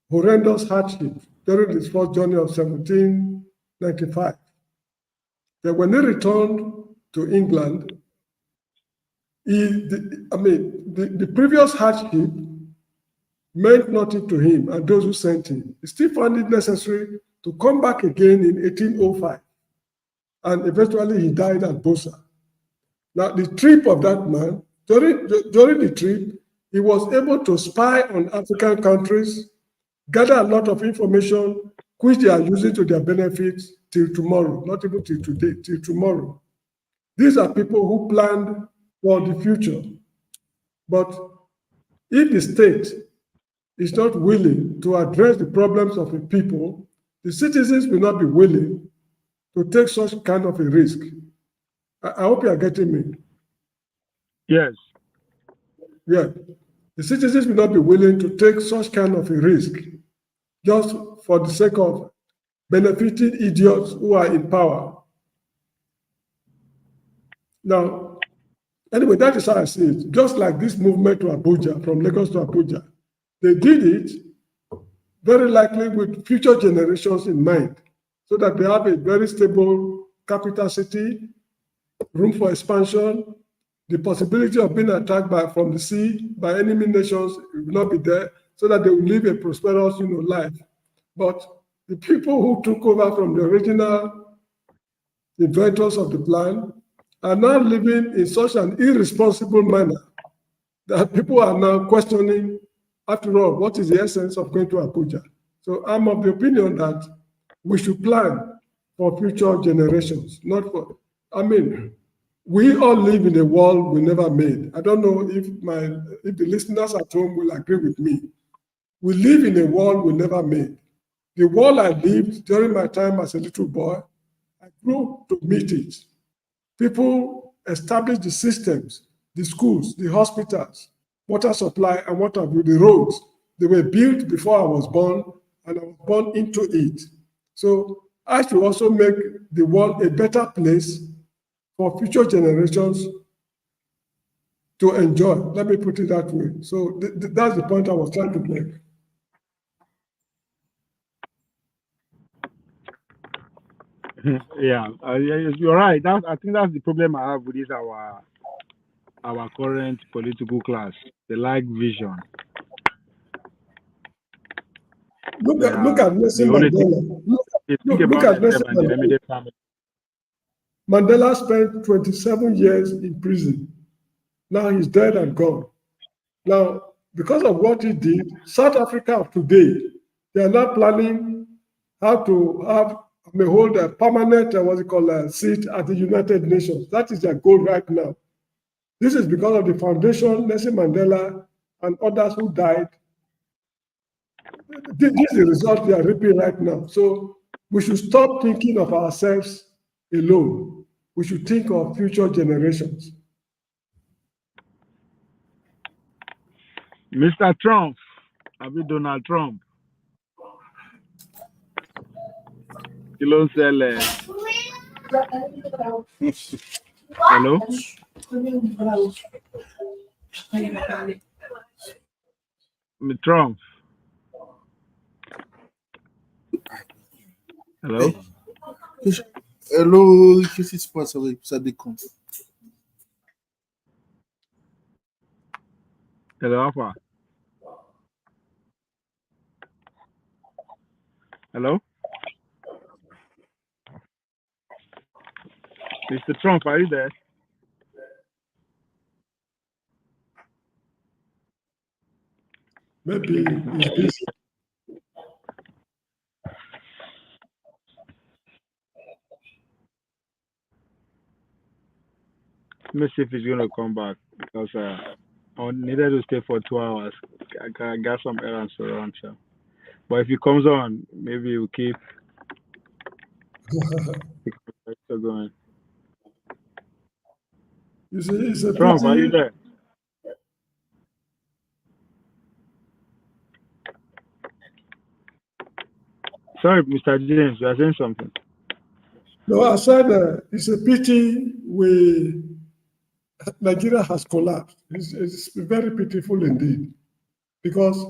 horrendous hardship during his first journey of 1795. Then when he returned to England, the previous hardship meant nothing to him and those who sent him. He still found it necessary to come back again in 1805, and eventually he died at Bosa. Now, the trip of that man, during the trip, he was able to spy on African countries, gather a lot of information, which they are using to their benefit till tomorrow, not even till today, till tomorrow. These are people who planned for the future. But if the state is not willing to address the problems of the people, the citizens will not be willing to take such kind of a risk. I hope you are getting me. Yes. Yeah. The citizens will not be willing to take such kind of a risk just for the sake of benefiting idiots who are in power. Now, anyway, that is how I see it. Just like this movement to Abuja, from Lagos to Abuja, they did it very likely with future generations in mind, so that they have a very stable capital city, room for expansion, the possibility of being attacked from the sea by enemy nations will not be there, so that they will live a prosperous, life. But the people who took over from the original inventors of the plan are now living in such an irresponsible manner that people are now questioning, after all, what is the essence of going to Abuja? So I'm of the opinion that we should plan for future generations, not for, we all live in a world we never made. I don't know if the listeners at home will agree with me. We live in a world we never made. The world I lived during my time as a little boy, I grew to meet it. People established the systems, the schools, the hospitals, water supply, and what have you, the roads. They were built before I was born, and I was born into it. So I should also make the world a better place for future generations to enjoy. Let me put it that way. So that's the point I was trying to make. Yeah, you're right. I think that's the problem I have with this our current political class. They lack vision. Look at Nelson the only thing Mandela. they think Look about at Nelson themselves and their Mandela. immediate family. Mandela spent 27 years in prison. Now he's dead and gone. Now, because of what he did, South Africa of today, they are now planning how to hold a permanent, seat at the United Nations. That is their goal right now. This is because of the foundation, Nelson Mandela, and others who died. This is the result they are reaping right now. So we should stop thinking of ourselves alone. We should think of future generations. Mr. Trump, àbí Donald Trump. Kí ló ń ṣẹlẹ̀? Hello? Mr. Trump. Hello? Hello, je suis pas ça décompte. Hello, Alpha. Hello? Mr. Trump, are you there? Maybe he's busy. Let me see if he's going to come back because I needed to stay for 2 hours. I got some errands to run. So. But if he comes on, maybe we'll keep going. You see, it's a Trump, are you there? Sorry, Mr. James, you are saying something. No, I said it's a pity Nigeria has collapsed. It's very pitiful indeed. Because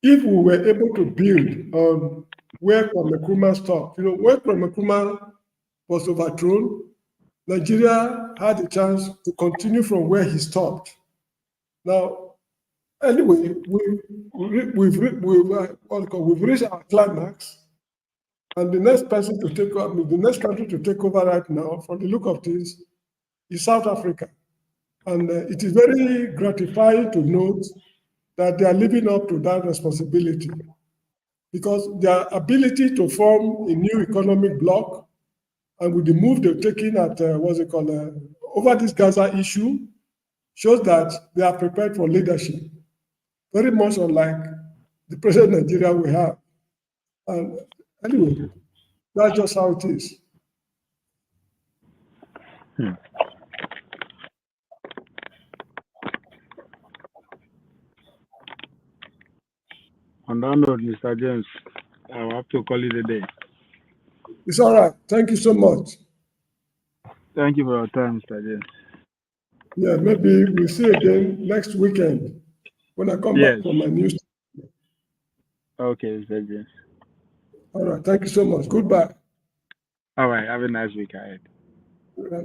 if we were able to build on where Kwame Nkrumah stopped, where Kwame Nkrumah was overthrown, Nigeria had a chance to continue from where he stopped. Now, anyway, we've reached our climax, and the next person to take over, the next country to take over right now, from the look of this, is South Africa. And it is very gratifying to note that they are living up to that responsibility, because their ability to form a new economic bloc, and with the move they're taking at, over this Gaza issue, shows that they are prepared for leadership, very much unlike the present Nigeria we have. And anyway, that's just how it is. On that note, Mr. James, I'll have to call it a day. It's all right. Thank you so much. Thank you for your time, Mr. James. Yeah, maybe we'll see again next weekend when I come back from my news. Okay, Mr. James. All right. Thank you so much. Goodbye. All right. Have a nice week ahead. Right,